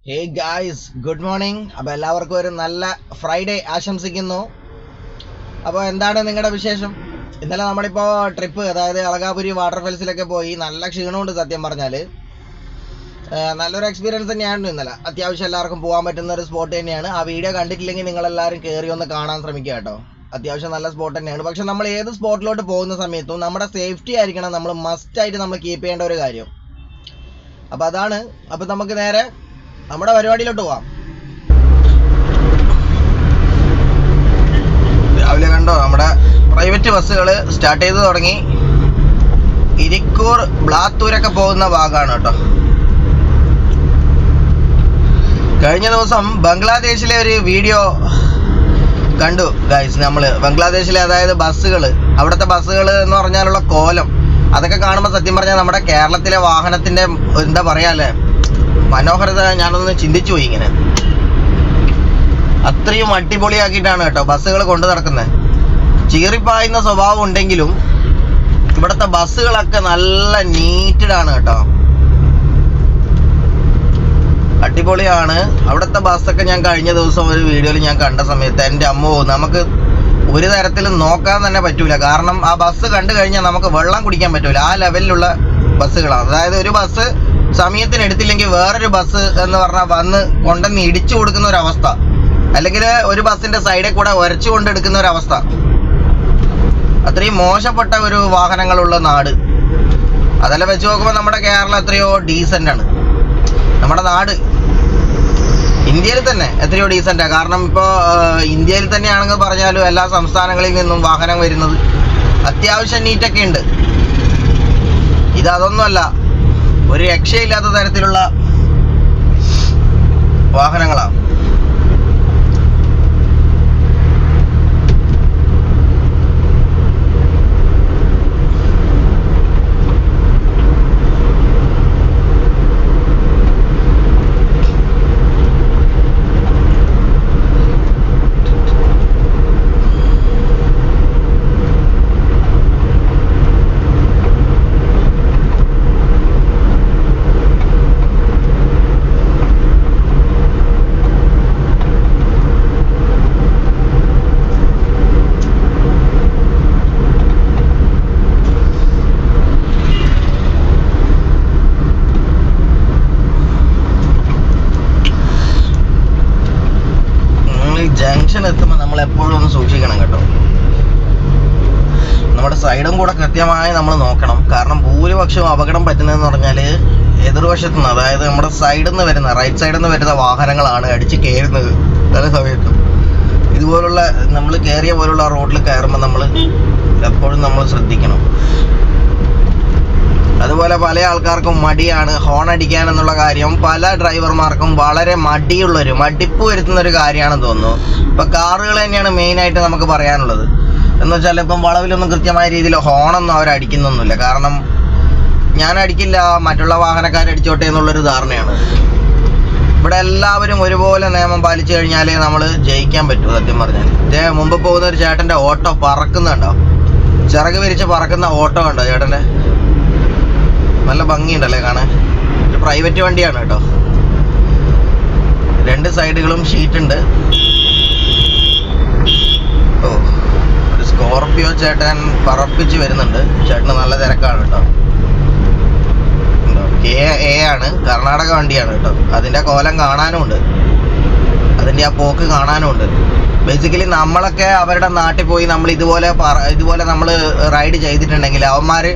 Hey guys, good morning. അപ്പോൾ എല്ലാവർക്കും ഒരു നല്ല ഫ്രൈഡേ ആശംസിക്കുന്നു. അപ്പോൾ എന്താണ് നിങ്ങളുടെ വിശേഷം? ഇന്നലെ നമ്മളിപ്പോൾ ട്രിപ്പ്, അതായത് അളകാപുരി വാട്ടർഫാൾസിലൊക്കെ പോയി. നല്ല ക്ഷീണമുണ്ട് സത്യം പറഞ്ഞാൽ. നല്ലൊരു എക്സ്പീരിയൻസ് തന്നെയാണ് ഇന്നലെ. അത്യാവശ്യം എല്ലാവർക്കും പോകാൻ പറ്റുന്ന ഒരു സ്പോട്ട് തന്നെയാണ്. ആ വീഡിയോ കണ്ടിട്ടില്ലെങ്കിൽ നിങ്ങളെല്ലാവരും കയറി ഒന്ന് കാണാൻ ശ്രമിക്കുക കേട്ടോ. അത്യാവശ്യം നല്ല സ്പോട്ട് തന്നെയാണ്. പക്ഷെ നമ്മൾ ഏത് സ്പോട്ടിലോട്ട് പോകുന്ന സമയത്തും നമ്മുടെ സേഫ്റ്റി ആയിരിക്കണം നമ്മൾ മസ്റ്റായിട്ട് നമ്മൾ കീപ്പ് ചെയ്യേണ്ട ഒരു കാര്യം. അപ്പോൾ അതാണ്. അപ്പോൾ നമുക്ക് നേരെ നമ്മുടെ പരിപാടിയിലോട്ട് പോവാം. രാവിലെ കണ്ടോ, നമ്മുടെ പ്രൈവറ്റ് ബസ്സുകൾ സ്റ്റാർട്ട് ചെയ്ത് തുടങ്ങി. ഇരിക്കൂർ ബ്ലാത്തൂരൊക്കെ പോകുന്ന ഭാഗമാണ് കേട്ടോ. കഴിഞ്ഞ ദിവസം ബംഗ്ലാദേശിലെ ഒരു വീഡിയോ കണ്ടു ഗൈസ്. നമ്മൾ ബംഗ്ലാദേശിലെ, അതായത് ബസ്സുകൾ, അവിടുത്തെ ബസ്സുകൾ എന്ന് പറഞ്ഞാലുള്ള കോലം, അതൊക്കെ കാണുമ്പോൾ സത്യം പറഞ്ഞാൽ നമ്മുടെ കേരളത്തിലെ വാഹനത്തിൻ്റെ എന്താ പറയാല്ലേ, മനോഹരത ഞാനൊന്ന് ചിന്തിച്ചു പോയി. ഇങ്ങനെ അത്രയും അടിപൊളിയാക്കിയിട്ടാണ് കേട്ടോ ബസ്സുകൾ കൊണ്ടു നടക്കുന്നത്. ചീറിപ്പായുന്ന സ്വഭാവം ഉണ്ടെങ്കിലും ഇവിടുത്തെ ബസ്സുകളൊക്കെ നല്ല നീറ്റഡാണ് കേട്ടോ. അടിപൊളിയാണ് അവിടുത്തെ ബസ്സൊക്കെ. ഞാൻ കഴിഞ്ഞ ദിവസം ഒരു വീഡിയോയിൽ ഞാൻ കണ്ട സമയത്ത് എൻ്റെ അമ്മോ, നമുക്ക് ഒരു തരത്തിലും നോക്കാൻ തന്നെ പറ്റൂല. കാരണം ആ ബസ് കണ്ടു കഴിഞ്ഞാൽ നമുക്ക് വെള്ളം കുടിക്കാൻ പറ്റൂല. ആ ലെവലിലുള്ള ബസ്സുകളാണ്. അതായത് ഒരു ബസ് സമയത്തിന് എടുത്തില്ലെങ്കിൽ വേറൊരു ബസ് എന്ന് പറഞ്ഞാൽ വന്ന് കൊണ്ടുവന്ന് ഇടിച്ചു കൊടുക്കുന്ന ഒരവസ്ഥ, അല്ലെങ്കിൽ ഒരു ബസ്സിന്റെ സൈഡിൽ കൂടെ ഉരച്ചു കൊണ്ടെടുക്കുന്ന ഒരവസ്ഥ. അത്രയും മോശപ്പെട്ട ഒരു വാഹനങ്ങളുള്ള നാട്. അതെല്ലാം വെച്ച് നോക്കുമ്പോൾ നമ്മുടെ കേരളം എത്രയോ ഡീസൻ്റ് ആണ്. നമ്മുടെ നാട് ഇന്ത്യയിൽ തന്നെ എത്രയോ ഡീസൻ്റാണ്. കാരണം ഇപ്പോൾ ഇന്ത്യയിൽ തന്നെയാണെങ്കിൽ പറഞ്ഞാലും എല്ലാ സംസ്ഥാനങ്ങളിൽ നിന്നും വാഹനം വരുന്നത് അത്യാവശ്യം നീറ്റൊക്കെ ഉണ്ട്. ഇതൊന്നുമല്ല, ഒരു രക്ഷയില്ലാത്ത തരത്തിലുള്ള വാഹനങ്ങളാണ്. ജംഗ്ഷൻ എത്തുമ്പോൾ നമ്മൾ എപ്പോഴും ഒന്ന് സൂക്ഷിക്കണം കേട്ടോ. നമ്മുടെ സൈഡും കൂടെ കൃത്യമായി നമ്മൾ നോക്കണം. കാരണം ഭൂരിപക്ഷവും അപകടം പറ്റുന്നതെന്ന് പറഞ്ഞാൽ എതിർവശത്തു നിന്ന്, അതായത് നമ്മുടെ സൈഡിൽ നിന്ന് വരുന്ന, റൈറ്റ് സൈഡിൽ നിന്ന് വരുന്ന വാഹനങ്ങളാണ് അടിച്ച് കയറുന്നത്. പല സമയത്തും ഇതുപോലുള്ള നമ്മൾ കയറിയ പോലുള്ള റോഡിൽ കയറുമ്പോൾ നമ്മൾ എപ്പോഴും നമ്മൾ ശ്രദ്ധിക്കണം. അതുപോലെ പല ആൾക്കാർക്കും മടിയാണ് ഹോൺ അടിക്കാൻ എന്നുള്ള കാര്യം. പല ഡ്രൈവർമാർക്കും വളരെ മടിപ്പ് വരുത്തുന്ന ഒരു കാര്യമാണെന്ന് തോന്നുന്നു. ഇപ്പം കാറുകൾ തന്നെയാണ് മെയിനായിട്ട് നമുക്ക് പറയാനുള്ളത്. എന്ന് വെച്ചാൽ ഇപ്പം വളവിലൊന്നും കൃത്യമായ രീതിയിൽ ഹോണൊന്നും അവർ അടിക്കുന്നൊന്നുമില്ല. കാരണം ഞാൻ അടിക്കില്ല, മറ്റുള്ള വാഹനക്കാരടിച്ചോട്ടെ എന്നുള്ളൊരു ധാരണയാണ്. ഇവിടെ എല്ലാവരും ഒരുപോലെ നിയമം പാലിച്ചു കഴിഞ്ഞാലേ നമ്മൾ ജയിക്കാൻ പറ്റൂ സത്യം പറഞ്ഞാൽ. ഇതേ മുമ്പ് പോകുന്ന ഒരു ചേട്ടൻ്റെ ഓട്ടോ പറക്കുന്നുണ്ടോ, ചിറക് വിരിച്ച് പറക്കുന്ന ഓട്ടോ ഉണ്ടോ ചേട്ടൻ്റെ? നല്ല ഭംഗിയുണ്ടല്ലേ കാണാൻ. ഒരു പ്രൈവറ്റ് വണ്ടിയാണ് കേട്ടോ. രണ്ട് സൈഡുകളും ഷീറ്റ് ഉണ്ട്. ഓ, ഒരു സ്കോർപിയോ ചേട്ടൻ പറപ്പിച്ച് വരുന്നുണ്ട്. ചേട്ടന് നല്ല തിരക്കാണ് കേട്ടോ. KA ആണ്, കർണാടക വണ്ടിയാണ് കേട്ടോ. അതിൻ്റെ കോലം കാണാനും ഉണ്ട്, അതിൻ്റെ ആ പോക്ക് കാണാനും ഉണ്ട്. ബേസിക്കലി നമ്മളൊക്കെ അവരുടെ നാട്ടിൽ പോയി നമ്മൾ ഇതുപോലെ നമ്മൾ റൈഡ് ചെയ്തിട്ടുണ്ടെങ്കിൽ അവന്മാർ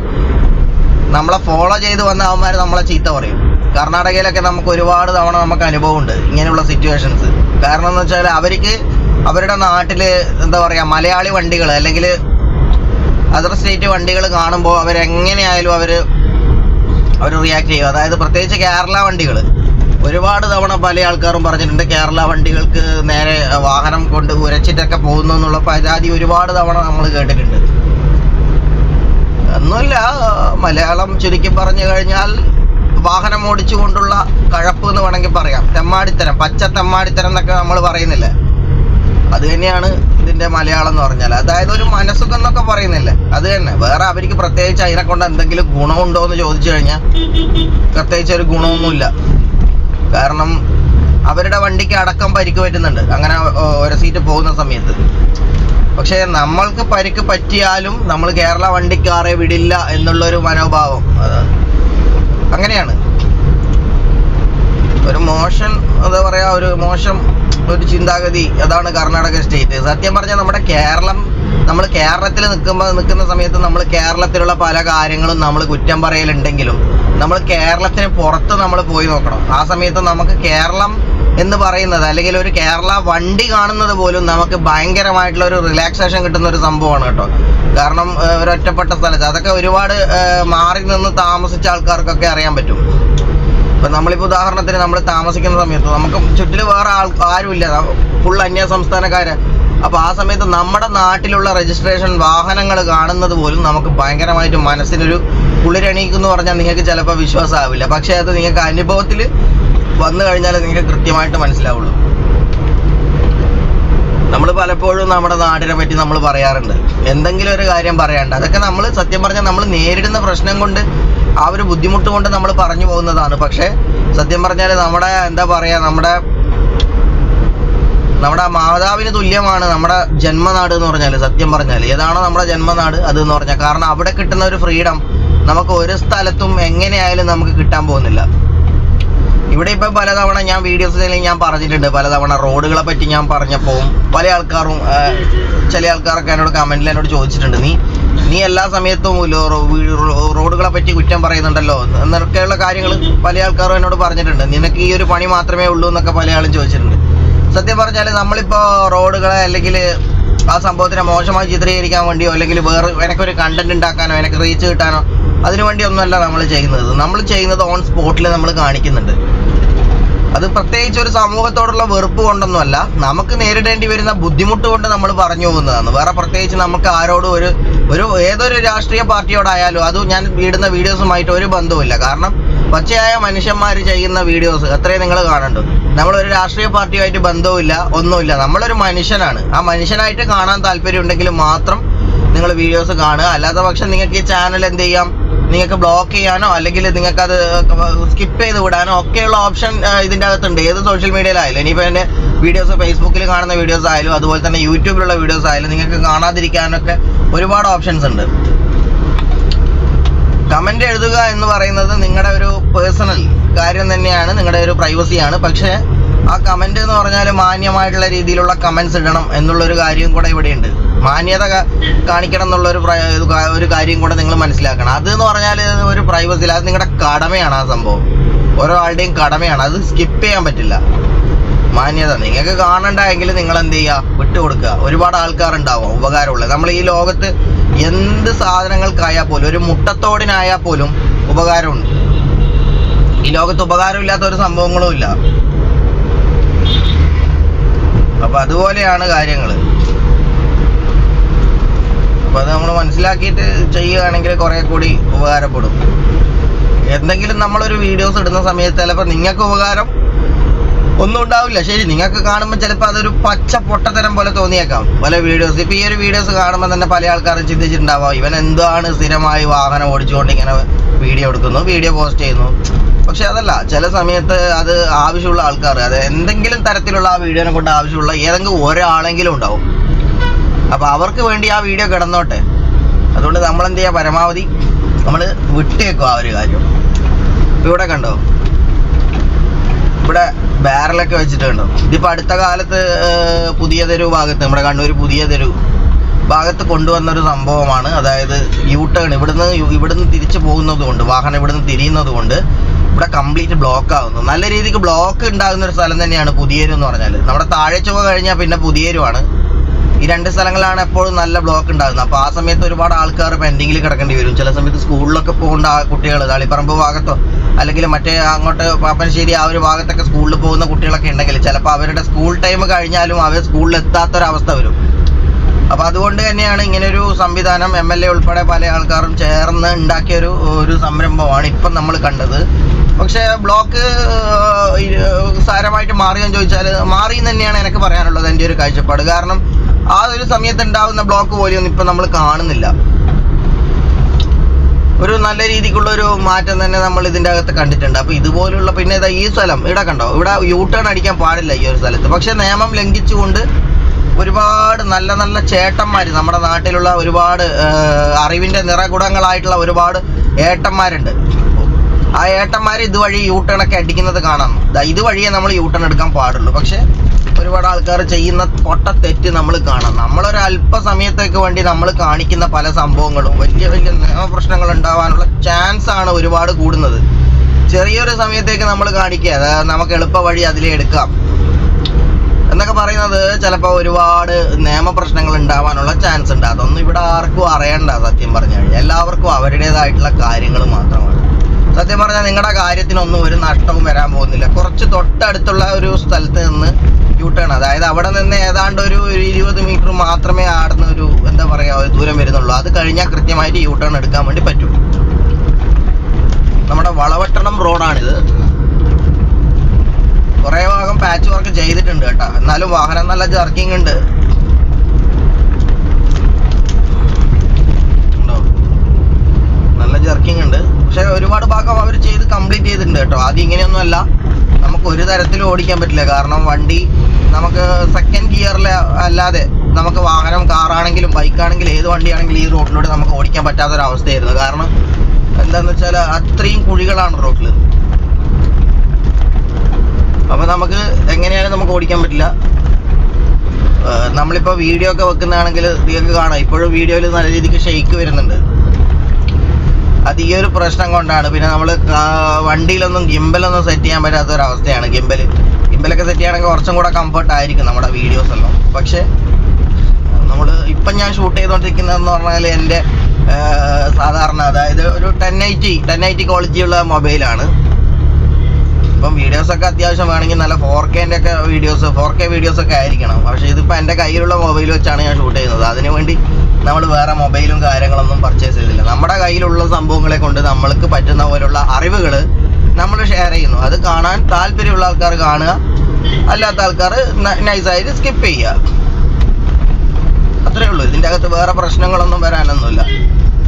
നമ്മളെ ഫോളോ ചെയ്ത് വന്ന അവന്മാർ നമ്മളെ ചീത്ത പറയും. കർണാടകയിലൊക്കെ നമുക്ക് ഒരുപാട് തവണ നമുക്ക് അനുഭവമുണ്ട് ഇങ്ങനെയുള്ള സിറ്റുവേഷൻസ്. കാരണം എന്ന് വെച്ചാൽ അവർക്ക് അവരുടെ നാട്ടിൽ എന്താ പറയുക, മലയാളി വണ്ടികൾ അല്ലെങ്കിൽ അതർ സ്റ്റേറ്റ് വണ്ടികൾ കാണുമ്പോൾ അവരെങ്ങനെയായാലും അവർ റിയാക്ട് ചെയ്യും. അതായത് പ്രത്യേകിച്ച് കേരള വണ്ടികൾ. ഒരുപാട് തവണ പല ആൾക്കാരും പറഞ്ഞിട്ടുണ്ട് കേരള വണ്ടികൾക്ക് നേരെ വാഹനം കൊണ്ട് ഉരച്ചിട്ടൊക്കെ പോകുന്നു എന്നുള്ള പരാതി ഒരുപാട് തവണ നമ്മൾ കേട്ടിട്ടുണ്ട്. ഒന്നുമില്ല, മലയാളം ചുരുക്കി പറഞ്ഞു കഴിഞ്ഞാൽ വാഹനം ഓടിച്ചുകൊണ്ടുള്ള കഴപ്പ് എന്ന് വേണമെങ്കിൽ പറയാം. തെമ്മാടിത്തരം, പച്ച തെമ്മാടിത്തരം എന്നൊക്കെ നമ്മൾ പറയുന്നില്ലേ, അത് തന്നെയാണ് ഇതിൻ്റെ മലയാളം എന്ന് പറഞ്ഞാൽ. അതായത് ഒരു മനസ്സുഖം എന്നൊക്കെ പറയുന്നില്ലേ, അത് തന്നെ. വേറെ അവർക്ക് പ്രത്യേകിച്ച് അതിനെ കൊണ്ട് എന്തെങ്കിലും ഗുണമുണ്ടോ എന്ന് ചോദിച്ചു കഴിഞ്ഞാൽ പ്രത്യേകിച്ച് ഒരു ഗുണമൊന്നുമില്ല. കാരണം വണ്ടിക്ക് അടക്കം പരിക്ക് പറ്റുന്നുണ്ട് അങ്ങനെ ഒരു സീറ്റ് പോകുന്ന സമയത്ത്. പക്ഷെ നമ്മൾക്ക് പരിക്ക് പറ്റിയാലും നമ്മൾ കേരള വണ്ടിക്കാരെ വിടില്ല എന്നുള്ളൊരു മനോഭാവം അങ്ങനെയാണ്. ഒരു മോശം എന്താ പറയാ, ഒരു മോശം ഒരു ചിന്താഗതി അതാണ് കർണാടക സ്റ്റേറ്റ്. സത്യം പറഞ്ഞാൽ നമ്മൾ കേരളത്തിൽ നിൽക്കുന്ന സമയത്ത് നമ്മൾ കേരളത്തിലുള്ള പല കാര്യങ്ങളും നമ്മൾ കുറ്റം പറയലുണ്ടെങ്കിലും നമ്മൾ കേരളത്തിന് പുറത്ത് നമ്മൾ പോയി നോക്കണം. ആ സമയത്ത് നമുക്ക് കേരളം എന്ന് പറയുന്നത് അല്ലെങ്കിൽ ഒരു കേരള വണ്ടി കാണുന്നത് പോലും നമുക്ക് ഭയങ്കരമായിട്ടുള്ള ഒരു റിലാക്സേഷൻ കിട്ടുന്ന ഒരു സംഭവമാണ് കേട്ടോ. കാരണം ഒരൊറ്റപ്പെട്ട സ്ഥലത്ത് അതൊക്കെ ഒരുപാട് മാറി നിന്ന് താമസിച്ച ആൾക്കാർക്കൊക്കെ അറിയാൻ പറ്റും. ഇപ്പം നമ്മളിപ്പോൾ ഉദാഹരണത്തിന് നമ്മൾ താമസിക്കുന്ന സമയത്ത് നമുക്ക് ചുറ്റിലും വേറെ ആരുമില്ല, ഫുൾ അന്യ സംസ്ഥാനക്കാര്. അപ്പോൾ ആ സമയത്ത് നമ്മുടെ നാട്ടിലുള്ള രജിസ്ട്രേഷൻ വാഹനങ്ങൾ കാണുന്നത് പോലും നമുക്ക് ഭയങ്കരമായിട്ട് മനസ്സിനൊരു കുളിരണിയിക്കുന്നു പറഞ്ഞാൽ നിങ്ങൾക്ക് ചിലപ്പോൾ വിശ്വാസമാവില്ല. പക്ഷേ അത് നിങ്ങൾക്ക് അനുഭവത്തിൽ വന്നു കഴിഞ്ഞാൽ നിങ്ങൾക്ക് കൃത്യമായിട്ട് മനസ്സിലാവുള്ളൂ. നമ്മൾ പലപ്പോഴും നമ്മുടെ നാടിനെ പറ്റി നമ്മൾ പറയാറുണ്ട്, എന്തെങ്കിലും ഒരു കാര്യം പറയാണ്ട്. അതൊക്കെ നമ്മൾ സത്യം പറഞ്ഞാൽ നമ്മൾ നേരിടുന്ന പ്രശ്നം കൊണ്ട് ആ ഒരു ബുദ്ധിമുട്ട് കൊണ്ട് നമ്മൾ പറഞ്ഞു പോകുന്നതാണ്. പക്ഷേ സത്യം പറഞ്ഞാൽ നമ്മുടെ എന്താ പറയുക, നമ്മുടെ മാതാവിന് തുല്യമാണ് നമ്മുടെ ജന്മനാട് എന്ന് പറഞ്ഞാൽ. സത്യം പറഞ്ഞാൽ ഏതാണോ നമ്മുടെ ജന്മനാട് അത് എന്ന് പറഞ്ഞാൽ, കാരണം അവിടെ കിട്ടുന്ന ഒരു ഫ്രീഡം നമുക്ക് ഒരു സ്ഥലത്തും എങ്ങനെയായാലും നമുക്ക് കിട്ടാൻ പോകുന്നില്ല. ഇവിടെ ഇപ്പം പലതവണ ഞാൻ വീഡിയോസിൽ ഞാൻ പറഞ്ഞിട്ടുണ്ട്, പലതവണ റോഡുകളെ പറ്റി ഞാൻ പറഞ്ഞപ്പോൾ പല ആൾക്കാരും ചില ആൾക്കാരൊക്കെ എന്നോട് കമന്റിൽ എന്നോട് ചോദിച്ചിട്ടുണ്ട്, നീ എല്ലാ സമയത്തും റോഡുകളെ പറ്റി കുറ്റം പറയുന്നുണ്ടല്ലോ എന്നൊക്കെയുള്ള കാര്യങ്ങൾ പല ആൾക്കാരും എന്നോട് പറഞ്ഞിട്ടുണ്ട്. നിനക്ക് ഈ ഒരു പണി മാത്രമേ ഉള്ളൂ എന്നൊക്കെ പല ആളും ചോദിച്ചിട്ടുണ്ട്. സത്യം പറഞ്ഞാൽ നമ്മളിപ്പോൾ റോഡുകളെ അല്ലെങ്കിൽ ആ സംഭവത്തിനെ മോശമായി ചിത്രീകരിക്കാൻ വേണ്ടിയോ അല്ലെങ്കിൽ വേറെ എനിക്കൊരു കണ്ടന്റ് ഉണ്ടാക്കാനോ എനിക്ക് റീച്ച് കിട്ടാനോ അതിനു വേണ്ടി ഒന്നുമല്ല നമ്മൾ ചെയ്യുന്നത് ഓൺ സ്പോട്ടിൽ നമ്മൾ കാണിക്കുന്നുണ്ട്. അത് പ്രത്യേകിച്ച് ഒരു സമൂഹത്തോടുള്ള വെറുപ്പ് കൊണ്ടൊന്നുമല്ല, നമുക്ക് നേരിടേണ്ടി വരുന്ന ബുദ്ധിമുട്ട് കൊണ്ട് നമ്മൾ പറഞ്ഞു പോകുന്നതാണ്. വേറെ പ്രത്യേകിച്ച് നമുക്ക് ആരോടും ഏതൊരു രാഷ്ട്രീയ പാർട്ടിയോടായാലും അത് ഞാൻ ഇടുന്ന വീഡിയോസുമായിട്ട് ഒരു ബന്ധവുമില്ല. കാരണം പച്ചയായ മനുഷ്യന്മാർ ചെയ്യുന്ന വീഡിയോസ് അത്രയും നിങ്ങൾ കാണുന്നുണ്ട്. നമ്മളൊരു രാഷ്ട്രീയ പാർട്ടിയുമായിട്ട് ബന്ധവുമില്ല, ഒന്നുമില്ല. നമ്മളൊരു മനുഷ്യനാണ്. ആ മനുഷ്യനായിട്ട് കാണാൻ താല്പര്യം ഉണ്ടെങ്കിൽ മാത്രം നിങ്ങൾ വീഡിയോസ് കാണുക. അല്ലാത്ത പക്ഷം നിങ്ങൾക്ക് ഈ ചാനൽ എന്ത് ചെയ്യാം, നിങ്ങൾക്ക് ബ്ലോക്ക് ചെയ്യാനോ അല്ലെങ്കിൽ നിങ്ങൾക്കത് സ്കിപ്പ് ചെയ്ത് വിടാനോ ഒക്കെയുള്ള ഓപ്ഷൻ ഇതിൻ്റെ അകത്തുണ്ട്. ഏത് സോഷ്യൽ മീഡിയയിലായാലും, ഇനിയിപ്പോൾ എൻ്റെ വീഡിയോസ് ഫേസ്ബുക്കിൽ കാണുന്ന വീഡിയോസ് ആയാലും അതുപോലെ തന്നെ യൂട്യൂബിലുള്ള വീഡിയോസ് ആയാലും നിങ്ങൾക്ക് കാണാതിരിക്കാനൊക്കെ ഒരുപാട് ഓപ്ഷൻസ് ഉണ്ട്. കമന്റ് എഴുതുക എന്ന് പറയുന്നത് നിങ്ങളുടെ ഒരു പേഴ്സണൽ കാര്യം തന്നെയാണ്, നിങ്ങളുടെ ഒരു പ്രൈവസിയാണ്. പക്ഷേ ആ കമന്റ് എന്ന് പറഞ്ഞാൽ മാന്യമായിട്ടുള്ള രീതിയിലുള്ള കമന്റ്സ് ഇടണം എന്നുള്ളൊരു കാര്യം കൂടെ ഇവിടെയുണ്ട്. മാന്യത കാണിക്കണം എന്നുള്ളൊരു ഒരു കാര്യം കൂടെ നിങ്ങൾ മനസ്സിലാക്കണം. അത് എന്ന് പറഞ്ഞാൽ ഒരു പ്രൈവസി, അത് നിങ്ങളുടെ കടമയാണ്. ആ സംഭവം ഓരോ ആളുടെയും കടമയാണ്, അത് സ്കിപ്പ് ചെയ്യാൻ പറ്റില്ല. മാന്യത നിങ്ങൾക്ക് കാണണ്ടെങ്കിൽ നിങ്ങൾ എന്ത് ചെയ്യുക, വിട്ടുകൊടുക്കുക. ഒരുപാട് ആൾക്കാരുണ്ടാവും ഉപകാരമുള്ളത്. നമ്മൾ ഈ ലോകത്ത് എന്ത് സാധനങ്ങൾക്കായാൽ പോലും, ഒരു മുട്ടത്തോടിനായാൽ പോലും ഉപകാരമുണ്ട്. ഈ ലോകത്ത് ഉപകാരമില്ലാത്ത ഒരു സംഭവങ്ങളും ഇല്ല. അപ്പൊ അതുപോലെയാണ് കാര്യങ്ങൾ. അപ്പൊ അത് നമ്മൾ മനസ്സിലാക്കിയിട്ട് ചെയ്യുകയാണെങ്കിൽ കുറെ കൂടി ഉപകാരപ്പെടും. എന്തെങ്കിലും നമ്മളൊരു വീഡിയോസ് ഇടുന്ന സമയത്ത് ചിലപ്പോൾ നിങ്ങൾക്ക് ഉപകാരം ഒന്നും ഉണ്ടാവില്ല. ശരി, നിങ്ങൾക്ക് കാണുമ്പോൾ ചിലപ്പോൾ അതൊരു പച്ച പൊട്ടത്തരം പോലെ തോന്നിയേക്കാം പല വീഡിയോസ്. ഇപ്പം ഈ ഒരു വീഡിയോസ് കാണുമ്പോൾ തന്നെ പല ആൾക്കാരും ചിന്തിച്ചിട്ടുണ്ടാവാം, ഇവൻ എന്താണ് സ്ഥിരമായി വാഹനം ഓടിച്ചുകൊണ്ട് ഇങ്ങനെ വീഡിയോ എടുക്കുന്നു, വീഡിയോ പോസ്റ്റ് ചെയ്യുന്നു. പക്ഷെ അതല്ല, ചില സമയത്ത് അത് ആവശ്യമുള്ള ആൾക്കാർ, അത് എന്തെങ്കിലും തരത്തിലുള്ള ആ വീഡിയോനെ കൊണ്ട് ആവശ്യമുള്ള ഏതെങ്കിലും ഒരാളെങ്കിലും ഉണ്ടാവും. അപ്പോൾ അവർക്ക് വേണ്ടി ആ വീഡിയോ കിടന്നോട്ടെ. അതുകൊണ്ട് നമ്മളെന്ത് ചെയ്യുക, പരമാവധി നമ്മൾ വിട്ടേക്കും ആ ഒരു കാര്യം. ഇവിടെ കണ്ടോ, ഇവിടെ ബാരലൊക്കെ വെച്ചിട്ട് കണ്ടോ. ഇതിപ്പോൾ അടുത്ത കാലത്ത് പുതിയ തെരു ഭാഗത്ത്, നമ്മുടെ കണ്ണൂർ പുതിയ തെരു ഭാഗത്ത് കൊണ്ടുവന്നൊരു സംഭവമാണ്. അതായത് യൂ ടേൺ ഇവിടുന്ന് തിരിച്ചു പോകുന്നത് കൊണ്ട്, വാഹനം ഇവിടുന്ന് തിരിയുന്നത് കൊണ്ട് ഇവിടെ കംപ്ലീറ്റ് ബ്ലോക്ക് ആകുന്നു. നല്ല രീതിക്ക് ബ്ലോക്ക് ഉണ്ടാകുന്ന ഒരു സ്ഥലം തന്നെയാണ് പുതിയേരു എന്ന് പറഞ്ഞാൽ. നമ്മുടെ താഴെ ചുവ കഴിഞ്ഞാൽ പിന്നെ പുതിയേരുവാണ്. ഈ രണ്ട് സ്ഥലങ്ങളാണ് എപ്പോഴും നല്ല ബ്ലോക്ക് ഉണ്ടാകുന്നത്. അപ്പോൾ ആ സമയത്ത് ഒരുപാട് ആൾക്കാർ പെൻഡിങ്ങിൽ കിടക്കേണ്ടി വരും. ചില സമയത്ത് സ്കൂളിലൊക്കെ പോകേണ്ട കുട്ടികൾ, തളിപ്പറമ്പ് ഭാഗത്തോ അല്ലെങ്കിൽ മറ്റേ അങ്ങോട്ട് പാപ്പനശ്ശേരി ആ ഒരു ഭാഗത്തൊക്കെ സ്കൂളിൽ പോകുന്ന കുട്ടികളൊക്കെ ഉണ്ടെങ്കിൽ ചിലപ്പോൾ അവരുടെ സ്കൂൾ ടൈം കഴിഞ്ഞാലും അവർ സ്കൂളിൽ എത്താത്തൊരവസ്ഥ വരും. അപ്പോൾ അതുകൊണ്ട് തന്നെയാണ് ഇങ്ങനൊരു സംവിധാനം MLA ഉൾപ്പെടെ പല ആൾക്കാരും ചേർന്ന് ഉണ്ടാക്കിയൊരു സംരംഭമാണ് ഇപ്പം നമ്മൾ കണ്ടത്. പക്ഷേ ബ്ലോക്ക് സാരമായിട്ട് മാറിയെന്ന് ചോദിച്ചാൽ മാറി എന്ന് തന്നെയാണ് എനിക്ക് പറയാനുള്ളത്, എൻ്റെ ഒരു കാഴ്ചപ്പാട്. കാരണം ആ ഒരു സമയത്ത് ഉണ്ടാകുന്ന ബ്ലോക്ക് പോലെയൊന്നും ഇപ്പം നമ്മൾ കാണുന്നില്ല. ഒരു നല്ല രീതിക്കുള്ള ഒരു മാറ്റം തന്നെ നമ്മൾ ഇതിൻ്റെ അകത്ത് കണ്ടിട്ടുണ്ട്. അപ്പോൾ ഇതുപോലുള്ള പിന്നെ ഈ സ്ഥലം ഇവിടെ കണ്ടോ, ഇവിടെ യൂ ടേൺ അടിക്കാൻ പാടില്ല ഈ ഒരു സ്ഥലത്ത്. പക്ഷെ നിയമം ലംഘിച്ചുകൊണ്ട് ഒരുപാട് നല്ല നല്ല ചേട്ടന്മാർ, നമ്മുടെ നാട്ടിലുള്ള ഒരുപാട് അറിവിൻ്റെ നിറകുടങ്ങളായിട്ടുള്ള ഒരുപാട് ഏട്ടന്മാരുണ്ട്. ആ ഏട്ടന്മാർ ഇതുവഴി യൂ ടേൺ ഒക്കെ അടിക്കുന്നത് കാണാം. ഇതുവഴിയേ നമ്മൾ യൂ ടേൺ എടുക്കാൻ പാടുള്ളൂ. പക്ഷെ ഒരുപാട് ആൾക്കാർ ചെയ്യുന്ന പൊട്ട തെറ്റ് നമ്മൾ കാണാം. നമ്മളൊരു അല്പസമയത്തേക്ക് വേണ്ടി നമ്മൾ കാണിക്കുന്ന പല സംഭവങ്ങളും വലിയ വലിയ നിയമപ്രശ്നങ്ങൾ ഉണ്ടാവാനുള്ള ചാൻസ് ആണ് ഒരുപാട് കൂടുന്നത്. ചെറിയൊരു സമയത്തേക്ക് നമ്മൾ കാണിക്കുക, അതായത് നമുക്ക് എളുപ്പ വഴി അതിലേ എടുക്കാം എന്നൊക്കെ പറയുന്നത് ചിലപ്പോൾ ഒരുപാട് നിയമപ്രശ്നങ്ങൾ ഉണ്ടാവാനുള്ള ചാൻസ് ഉണ്ട്. അതൊന്നും ഇവിടെ ആർക്കും അറിയണ്ട. സത്യം പറഞ്ഞു കഴിഞ്ഞാൽ എല്ലാവർക്കും അവരുടേതായിട്ടുള്ള കാര്യങ്ങൾ മാത്രമാണ്. സത്യം പറഞ്ഞാൽ നിങ്ങളുടെ കാര്യത്തിനൊന്നും ഒരു നഷ്ടവും വരാൻ പോകുന്നില്ല. കുറച്ച് തൊട്ടടുത്തുള്ള ഒരു സ്ഥലത്ത് നിന്ന് യൂ ടേൺ, അതായത് അവിടെ നിന്ന് ഏതാണ്ട് ഒരു 20 മീറ്റർ മാത്രമേ ആടുന്ന ഒരു എന്താ പറയുക ഒരു ദൂരം വരുന്നുള്ളൂ. അത് കഴിഞ്ഞാൽ കൃത്യമായിട്ട് യൂ ടേൺ എടുക്കാൻ വേണ്ടി പറ്റും. നമ്മുടെ വളവട്ടണം റോഡാണിത്. കുറേ ഭാഗം പാച്ച് വർക്ക് ചെയ്തിട്ടുണ്ട് കേട്ടോ. എന്നാലും വാഹനം നല്ല ജർക്കിംഗ് ഉണ്ട്. നല്ല ജർക്കിംഗ് ഉണ്ട്. പക്ഷെ ഒരുപാട് ഭാഗം അവർ ചെയ്ത് കംപ്ലീറ്റ് ചെയ്തിട്ടുണ്ട് കേട്ടോ. ആദ്യം ഇങ്ങനെയൊന്നും അല്ല, നമുക്ക് ഒരു തരത്തിലും ഓടിക്കാൻ പറ്റില്ല. കാരണം വണ്ടി നമുക്ക് സെക്കൻഡ് ഗിയറിൽ അല്ലാതെ നമുക്ക് വാഹനം കാറാണെങ്കിലും ബൈക്കാണെങ്കിലും ഏത് വണ്ടിയാണെങ്കിലും ഈ റോഡിലൂടെ നമുക്ക് ഓടിക്കാൻ പറ്റാത്തൊരവസ്ഥയായിരുന്നു. കാരണം എന്താണെന്ന് വെച്ചാൽ അത്രയും കുഴികളാണ് റോഡിൽ. അപ്പോൾ നമുക്ക് എങ്ങനെയാലും നമുക്ക് ഓടിക്കാൻ പറ്റില്ല. നമ്മളിപ്പോൾ വീഡിയോ ഒക്കെ വെക്കുന്നതാണെങ്കിൽ നിങ്ങൾക്ക് കാണാം, ഇപ്പോഴും വീഡിയോയിൽ നല്ല രീതിക്ക് ഷെയ്ക്ക് വരുന്നുണ്ട്. അത് ഈ ഒരു പ്രശ്നം കൊണ്ടാണ്. പിന്നെ നമ്മൾ വണ്ടിയിലൊന്നും ഗിംബലൊന്നും സെറ്റ് ചെയ്യാൻ പറ്റാത്തൊരവസ്ഥയാണ്. ഗിംബലൊക്കെ സെറ്റ് ചെയ്യുകയാണെങ്കിൽ കുറച്ചും കൂടെ കംഫർട്ട് ആയിരിക്കും നമ്മുടെ വീഡിയോസ് എല്ലാം. പക്ഷേ നമ്മൾ ഇപ്പം ഞാൻ ഷൂട്ട് ചെയ്തുകൊണ്ടിരിക്കുന്നതെന്ന് പറഞ്ഞാൽ എൻ്റെ സാധാരണ, അതായത് ഒരു 1080 ക്വാളിറ്റിയുള്ള മൊബൈലാണ്. ഇപ്പം വീഡിയോസൊക്കെ അത്യാവശ്യം വേണമെങ്കിൽ നല്ല 4K ഒക്കെ വീഡിയോസൊക്കെ ആയിരിക്കണം. പക്ഷേ ഇതിപ്പോൾ എൻ്റെ കയ്യിലുള്ള മൊബൈൽ വെച്ചാണ് ഞാൻ ഷൂട്ട് ചെയ്യുന്നത്. അതിനുവേണ്ടി നമ്മൾ വേറെ മൊബൈലും കാര്യങ്ങളൊന്നും പർച്ചേസ് ചെയ്തില്ല. നമ്മുടെ കയ്യിലുള്ള സംഭവങ്ങളെ കൊണ്ട് നമ്മൾക്ക് പറ്റുന്ന പോലുള്ള അറിവുകൾ നമ്മൾ ഷെയർ ചെയ്യുന്നു. അത് കാണാൻ താല്പര്യമുള്ള ആൾക്കാർ കാണുക, അല്ലാത്ത ആൾക്കാർ നൈസായിട്ട് സ്കിപ്പ് ചെയ്യുക. അത്രേ ഉള്ളൂ. ഇതിൻ്റെ അകത്ത് വേറെ പ്രശ്നങ്ങളൊന്നും വരാനൊന്നുമില്ല.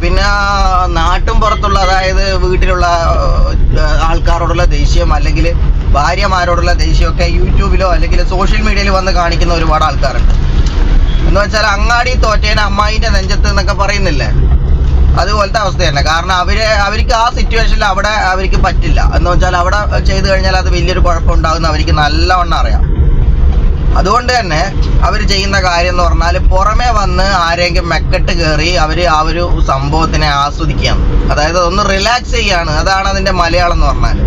പിന്നെ നാട്ടും പുറത്തുള്ള, അതായത് വീട്ടിലുള്ള ആൾക്കാരോടുള്ള ദേഷ്യം അല്ലെങ്കിൽ ഭാര്യമാരോടുള്ള ദേഷ്യമൊക്കെ യൂട്യൂബിലോ അല്ലെങ്കിൽ സോഷ്യൽ മീഡിയയിൽ വന്ന് കാണിക്കുന്ന ഒരുപാട് ആൾക്കാരുണ്ട്. എന്ന് വെച്ചാൽ അങ്ങാടി തോറ്റേനെ അമ്മായിൻ്റെ നെഞ്ചത്ത് എന്നൊക്കെ പറയുന്നില്ലേ, അതുപോലത്തെ അവസ്ഥ തന്നെ. കാരണം അവർക്ക് ആ സിറ്റുവേഷനിൽ അവിടെ അവർക്ക് പറ്റില്ല. എന്ന് വെച്ചാൽ അവിടെ ചെയ്തു കഴിഞ്ഞാൽ അത് വലിയൊരു കുഴപ്പമുണ്ടാകുന്ന അവർക്ക് നല്ലവണ്ണം അറിയാം. അതുകൊണ്ട് തന്നെ അവർ ചെയ്യുന്ന കാര്യം എന്ന് പറഞ്ഞാൽ പുറമേ വന്ന് ആരെങ്കിലും മെക്കെട്ട് കയറി അവർ ആ ഒരു സംഭവത്തിനെ ആസ്വദിക്കുകയാണ്. അതായത് ഒന്ന് റിലാക്സ് ചെയ്യാണ്. അതാണ് അതിൻ്റെ മലയാളം എന്ന് പറഞ്ഞാൽ.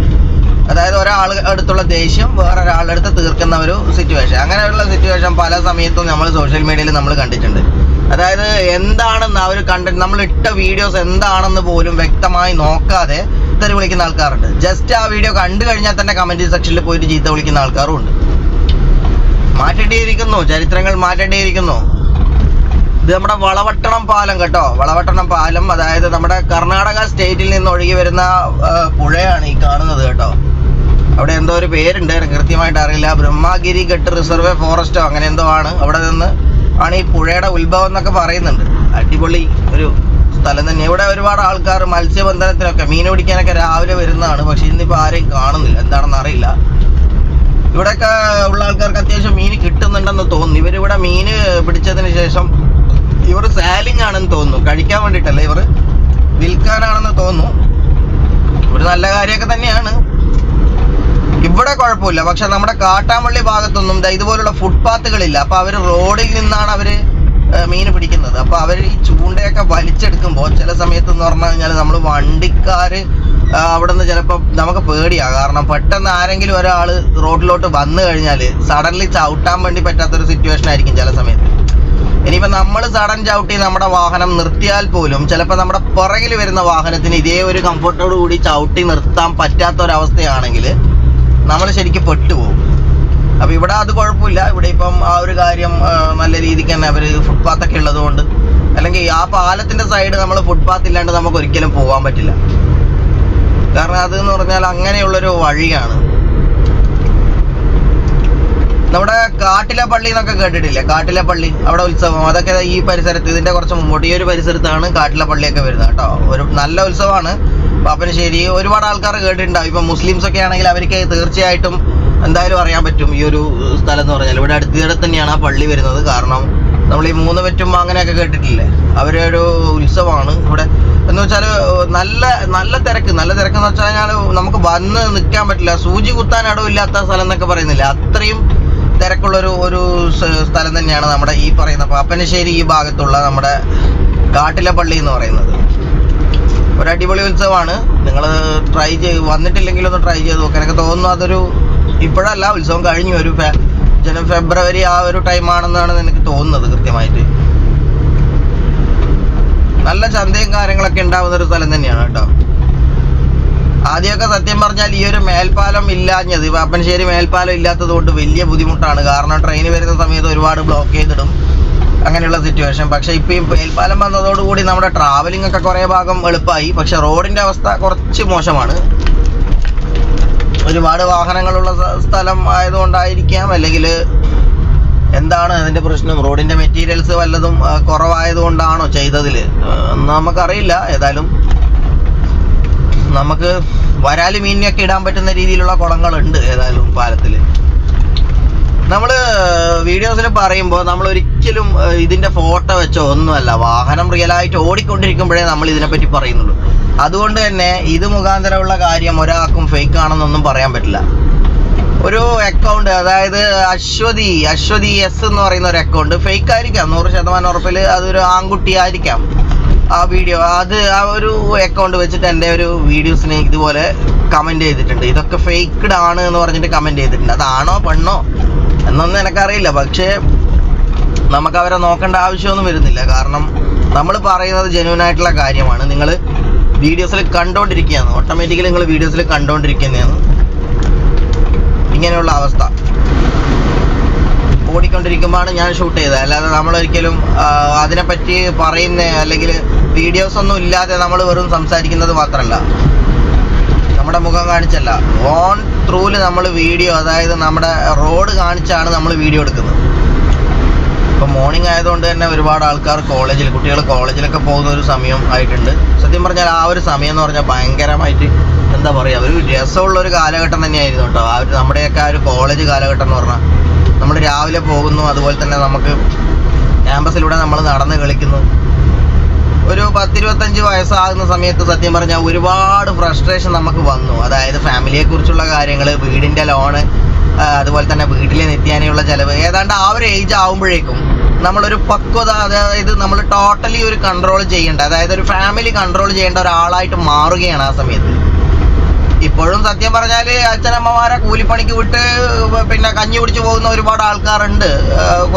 അതായത് ഒരാൾ അടുത്തുള്ള ദേഷ്യം വേറൊരാളുടെ അടുത്ത് തീർക്കുന്ന ഒരു സിറ്റുവേഷൻ. അങ്ങനെയുള്ള സിറ്റുവേഷൻ പല സമയത്തും നമ്മൾ സോഷ്യൽ മീഡിയയിൽ നമ്മൾ കണ്ടിട്ടുണ്ട്. അതായത് എന്താണെന്ന് അവർ കണ്ടിട്ട് നമ്മൾ ഇട്ട വീഡിയോസ് എന്താണെന്ന് പോലും വ്യക്തമായി നോക്കാതെ തെറി വിളിക്കുന്ന ആൾക്കാരുണ്ട്. ജസ്റ്റ് ആ വീഡിയോ കണ്ടു കഴിഞ്ഞാൽ തന്നെ കമൻറ്റ് സെക്ഷനിൽ പോയിട്ട് ചീത്ത വിളിക്കുന്ന ആൾക്കാരും ഉണ്ട്. മാറ്റേണ്ടിയിരിക്കുന്നു, ചരിത്രങ്ങൾ മാറ്റേണ്ടിയിരിക്കുന്നു. ഇത് നമ്മുടെ വളവട്ടണം പാലം കേട്ടോ. വളവട്ടണം പാലം, അതായത് നമ്മുടെ കർണാടക സ്റ്റേറ്റിൽ നിന്ന് ഒഴുകി വരുന്ന പുഴയാണ് ഈ കാണുന്നത് കേട്ടോ. അവിടെ എന്തോ ഒരു പേരുണ്ട്, കൃത്യമായിട്ട് അറിയില്ല. ബ്രഹ്മഗിരി ഘട്ട് റിസർവ് ഫോറസ്റ്റോ അങ്ങനെ എന്തോ ആണ്. അവിടെ നിന്ന് ആണ് ഈ പുഴയുടെ ഉത്ഭവം എന്നൊക്കെ പറയുന്നുണ്ട്. അടിപൊളി ഒരു സ്ഥലം തന്നെ. ഇവിടെ ഒരുപാട് ആൾക്കാർ മത്സ്യബന്ധനത്തിനൊക്കെ മീൻ പിടിക്കാനൊക്കെ രാവിലെ വരുന്നതാണ്. പക്ഷെ ഇന്നിപ്പോൾ ആരെയും കാണുന്നില്ല, എന്താണെന്ന് അറിയില്ല. ഇവിടെയൊക്കെ ഉള്ള ആൾക്കാർക്ക് അത്യാവശ്യം മീൻ കിട്ടുന്നുണ്ടെന്ന് തോന്നുന്നു. ഇവരിവിടെ മീൻ പിടിച്ചതിന് ശേഷം ഇവർ സാലിങ് ആണെന്ന് തോന്നുന്നു, കഴിക്കാൻ വേണ്ടിയിട്ടല്ല, ഇവർ വിൽക്കാനാണെന്ന് തോന്നുന്നു. ഒരു നല്ല കാര്യമൊക്കെ തന്നെയാണ്. ഇവിടെ കുഴപ്പമില്ല. പക്ഷെ നമ്മുടെ കാട്ടാമ്പള്ളി ഭാഗത്തൊന്നും ഇതുപോലുള്ള ഫുട്പാത്തുകളില്ല. അപ്പോൾ അവർ റോഡിൽ നിന്നാണ് അവർ മീൻ പിടിക്കുന്നത്. അപ്പോൾ അവർ ഈ ചൂണ്ടയൊക്കെ വലിച്ചെടുക്കുമ്പോൾ ചില സമയത്തെന്ന് പറഞ്ഞു കഴിഞ്ഞാൽ നമ്മൾ വണ്ടിക്കാർ അവിടെ നിന്ന് ചിലപ്പോൾ നമുക്ക് പേടിയാണ്. കാരണം പെട്ടെന്ന് ആരെങ്കിലും ഒരാൾ റോഡിലോട്ട് വന്നു കഴിഞ്ഞാൽ സഡൻലി ചവിട്ടാൻ വേണ്ടി പറ്റാത്തൊരു സിറ്റുവേഷൻ ആയിരിക്കും ചില സമയത്ത്. ഇനിയിപ്പോൾ നമ്മൾ സഡൻ ചവിട്ടി നമ്മുടെ വാഹനം നിർത്തിയാൽ പോലും ചിലപ്പോൾ നമ്മുടെ പുറകിൽ വരുന്ന വാഹനത്തിന് ഇതേ ഒരു കംഫർട്ടോട് കൂടി ചവിട്ടി നിർത്താൻ പറ്റാത്തൊരവസ്ഥയാണെങ്കിൽ നമ്മൾ ശരിക്കും പെട്ടുപോകും. അപ്പോൾ ഇവിടെ അത് കുഴപ്പമില്ല. ഇവിടെ ഇപ്പം ആ ഒരു കാര്യം നല്ല രീതിക്ക് തന്നെ അവർ ഫുട്പാത്തൊക്കെ ഉള്ളതുകൊണ്ട്, അല്ലെങ്കിൽ ആ പാലത്തിൻ്റെ സൈഡ് നമ്മൾ ഫുട്പാത്ത് ഇല്ലാണ്ട് നമുക്ക് ഒരിക്കലും പോകാൻ പറ്റില്ല. കാരണം അതെന്ന് പറഞ്ഞാൽ അങ്ങനെയുള്ളൊരു വഴിയാണ്. നമ്മുടെ കാട്ടിലെ പള്ളി എന്നൊക്കെ കേട്ടിട്ടില്ലേ? കാട്ടിലെ പള്ളി, അവിടെ ഉത്സവം, അതൊക്കെ ഈ പരിസരത്ത്, ഇതിന്റെ കുറച്ച് മുമ്പോട്ട് ഈ ഒരു പരിസരത്താണ് കാട്ടിലെ പള്ളിയൊക്കെ വരുന്നത് കേട്ടോ. ഒരു നല്ല ഉത്സവമാണ് പാപ്പനശ്ശേരി. ഒരുപാട് ആൾക്കാർ കേട്ടിട്ടുണ്ടാവും. ഇപ്പം മുസ്ലിംസ് ഒക്കെ ആണെങ്കിൽ അവർക്ക് തീർച്ചയായിട്ടും എന്തായാലും അറിയാൻ പറ്റും ഈ ഒരു സ്ഥലം എന്ന് പറഞ്ഞാൽ. ഇവിടെ അടുത്തിടെ തന്നെയാണ് ആ പള്ളി വരുന്നത്. കാരണം നമ്മൾ ഈ 3 പറ്റും അങ്ങനെയൊക്കെ കേട്ടിട്ടില്ലേ, അവരുടെ ഒരു ഉത്സവമാണ് ഇവിടെ. എന്ന് വെച്ചാൽ നല്ല തിരക്ക് എന്ന് വെച്ചാൽ കഴിഞ്ഞാൽ നമുക്ക് വന്ന് നിൽക്കാൻ പറ്റില്ല, സൂചി കുത്താൻ ഇടവില്ലാത്ത സ്ഥലം എന്നൊക്കെ പറയുന്നില്ല, അത്രയും തിരക്കുള്ളൊരു സ്ഥലം തന്നെയാണ് നമ്മുടെ ഈ പറയുന്ന പാപ്പനശ്ശേരി ഈ ഭാഗത്തുള്ള നമ്മുടെ കാട്ടിലെ പള്ളി എന്ന് പറയുന്നത്. ഒരു അടിപൊളി ഉത്സവമാണ്. നിങ്ങൾ വന്നിട്ടില്ലെങ്കിൽ ഒന്ന് ട്രൈ ചെയ്ത് നോക്കാൻ. എനിക്ക് തോന്നുന്നു അതൊരു ഇപ്പോഴല്ല, ഉത്സവം കഴിഞ്ഞു, ഒരു ഫെബ്രുവരി ആ ഒരു ടൈമാണെന്നാണ് എനിക്ക് തോന്നുന്നത് കൃത്യമായിട്ട്. നല്ല ചന്തയും കാര്യങ്ങളൊക്കെ ഉണ്ടാവുന്ന ഒരു സ്ഥലം തന്നെയാണ് കേട്ടോ. ആദ്യമൊക്കെ സത്യം പറഞ്ഞാൽ ഈ ഒരു മേൽപ്പാലം ഇല്ലാഞ്ഞത്, പാപ്പനശ്ശേരി മേൽപ്പാലം ഇല്ലാത്തത് കൊണ്ട് വലിയ ബുദ്ധിമുട്ടാണ്. കാരണം ട്രെയിൻ വരുന്ന സമയത്ത് ഒരുപാട് ബ്ലോക്ക് ചെയ്തിടും, അങ്ങനെയുള്ള സിറ്റുവേഷൻ. പക്ഷേ ഇപ്പോൾ ഈ മേൽപ്പാലം വന്നതോടുകൂടി നമ്മുടെ ട്രാവലിംഗ് ഒക്കെ കുറേ ഭാഗം എളുപ്പമായി. പക്ഷെ റോഡിൻ്റെ അവസ്ഥ കുറച്ച് മോശമാണ്. ഒരുപാട് വാഹനങ്ങളുള്ള സ്ഥലം ആയതുകൊണ്ടായിരിക്കാം, അല്ലെങ്കിൽ എന്താണ് അതിൻ്റെ പ്രശ്നം? റോഡിൻ്റെ മെറ്റീരിയൽസ് വല്ലതും കുറവായതുകൊണ്ടാണോ ചെയ്തതിൽ നമുക്കറിയില്ല. ഏതായാലും നമുക്ക് വരാല് മീനിനൊക്കെ ഇടാൻ പറ്റുന്ന രീതിയിലുള്ള കുളങ്ങളുണ്ട് ഏതായാലും പാലത്തിൽ. നമ്മൾ വീഡിയോസിൽ പറയുമ്പോൾ നമ്മൾ ഒരിക്കലും ഇതിൻ്റെ ഫോട്ടോ വെച്ചോ ഒന്നുമല്ല, വാഹനം റിയലായിട്ട് ഓടിക്കൊണ്ടിരിക്കുമ്പോഴേ നമ്മൾ ഇതിനെപ്പറ്റി പറയുന്നുള്ളൂ. അതുകൊണ്ട് തന്നെ ഇത് മുഖാന്തരമുള്ള കാര്യം ഒരാൾക്കും ഫേക്ക് ആണെന്നൊന്നും പറയാൻ പറ്റില്ല. ഒരു അക്കൗണ്ട്, അതായത് അശ്വതി എസ് എന്ന് പറയുന്ന ഒരു അക്കൗണ്ട് ഫേക്ക് ആയിരിക്കാം, 100% ഉറപ്പിൽ അതൊരു ആൺകുട്ടി ആയിരിക്കാം. ആ വീഡിയോ ആ ഒരു അക്കൗണ്ട് വെച്ചിട്ട് എൻ്റെ ഒരു വീഡിയോസിന് ഇതുപോലെ കമൻറ്റ് ചെയ്തിട്ടുണ്ട്. ഇതൊക്കെ ഫേക്ക്ഡ് ആണ് എന്ന് പറഞ്ഞിട്ട് കമൻറ്റ് ചെയ്തിട്ടുണ്ട്. അതാണോ പെണ്ണോ എന്നൊന്നും എനിക്കറിയില്ല. പക്ഷേ നമുക്ക് അവരെ നോക്കേണ്ട ആവശ്യമൊന്നും വരുന്നില്ല. കാരണം നമ്മൾ പറയുന്നത് ജെന്യൂൻ ആയിട്ടുള്ള കാര്യമാണ്. നിങ്ങൾ വീഡിയോസിൽ കണ്ടുകൊണ്ടിരിക്കുകയാണ്, ഓട്ടോമാറ്റിക്കലി നിങ്ങൾ വീഡിയോസിൽ കണ്ടുകൊണ്ടിരിക്കുന്നതാണ് ഇങ്ങനെയുള്ള അവസ്ഥ. ഓടിക്കൊണ്ടിരിക്കുമ്പോഴാണ് ഞാൻ ഷൂട്ട് ചെയ്തത്, അല്ലാതെ നമ്മളൊരിക്കലും അതിനെപ്പറ്റി പറയുന്ന അല്ലെങ്കിൽ വീഡിയോസ് ഒന്നും ഇല്ലാതെ നമ്മൾ വെറും സംസാരിക്കുന്നത് മാത്രമല്ല, നമ്മുടെ മുഖം കാണിച്ചല്ല, ഓൺ ത്രൂല് നമ്മൾ വീഡിയോ, അതായത് നമ്മുടെ റോഡ് കാണിച്ചാണ് നമ്മൾ വീഡിയോ എടുക്കുന്നത്. ഇപ്പം മോർണിംഗ് ആയതുകൊണ്ട് തന്നെ ഒരുപാട് ആൾക്കാർ കുട്ടികൾ കോളേജിലൊക്കെ പോകുന്ന ഒരു സമയം ആയിട്ടുണ്ട്. സത്യം പറഞ്ഞാൽ ആ ഒരു സമയം എന്ന് പറഞ്ഞാൽ ഭയങ്കരമായിട്ട് എന്താ പറയുക, ഒരു രസമുള്ളൊരു കാലഘട്ടം തന്നെയായിരുന്നു കേട്ടോ. നമ്മുടെയൊക്കെ ആ ഒരു കോളേജ് കാലഘട്ടം എന്ന് പറഞ്ഞാൽ നമ്മൾ രാവിലെ പോകുന്നു, അതുപോലെ തന്നെ നമുക്ക് ക്യാമ്പസിലൂടെ നമ്മൾ നടന്ന് കളിക്കുന്നു. ഒരു 10-25 വയസ്സാകുന്ന സമയത്ത് സത്യം പറഞ്ഞാൽ ഒരുപാട് ഫ്രസ്ട്രേഷൻ നമുക്ക് വന്നു. അതായത് ഫാമിലിയെക്കുറിച്ചുള്ള കാര്യങ്ങൾ, വീടിൻ്റെ ലോണ്, അതുപോലെ തന്നെ വീട്ടിലെ നിത്യാനുള്ള ചിലവ്. ഏതാണ്ട് ആ ഒരു ഏജ് ആകുമ്പോഴേക്കും നമ്മളൊരു പക്വത, അതായത് നമ്മൾ ടോട്ടലി ഒരു കൺട്രോൾ ചെയ്യേണ്ട, അതായത് ഒരു ഫാമിലി കൺട്രോൾ ചെയ്യേണ്ട ഒരാളായിട്ട് മാറുകയാണ് ആ സമയത്ത്. ഇപ്പോഴും സത്യം പറഞ്ഞാൽ അച്ഛനമ്മമാരെ കൂലിപ്പണിക്ക് വിട്ട് പിന്നെ കഞ്ഞി കുടിച്ച് പോകുന്ന ഒരുപാട് ആൾക്കാരുണ്ട്,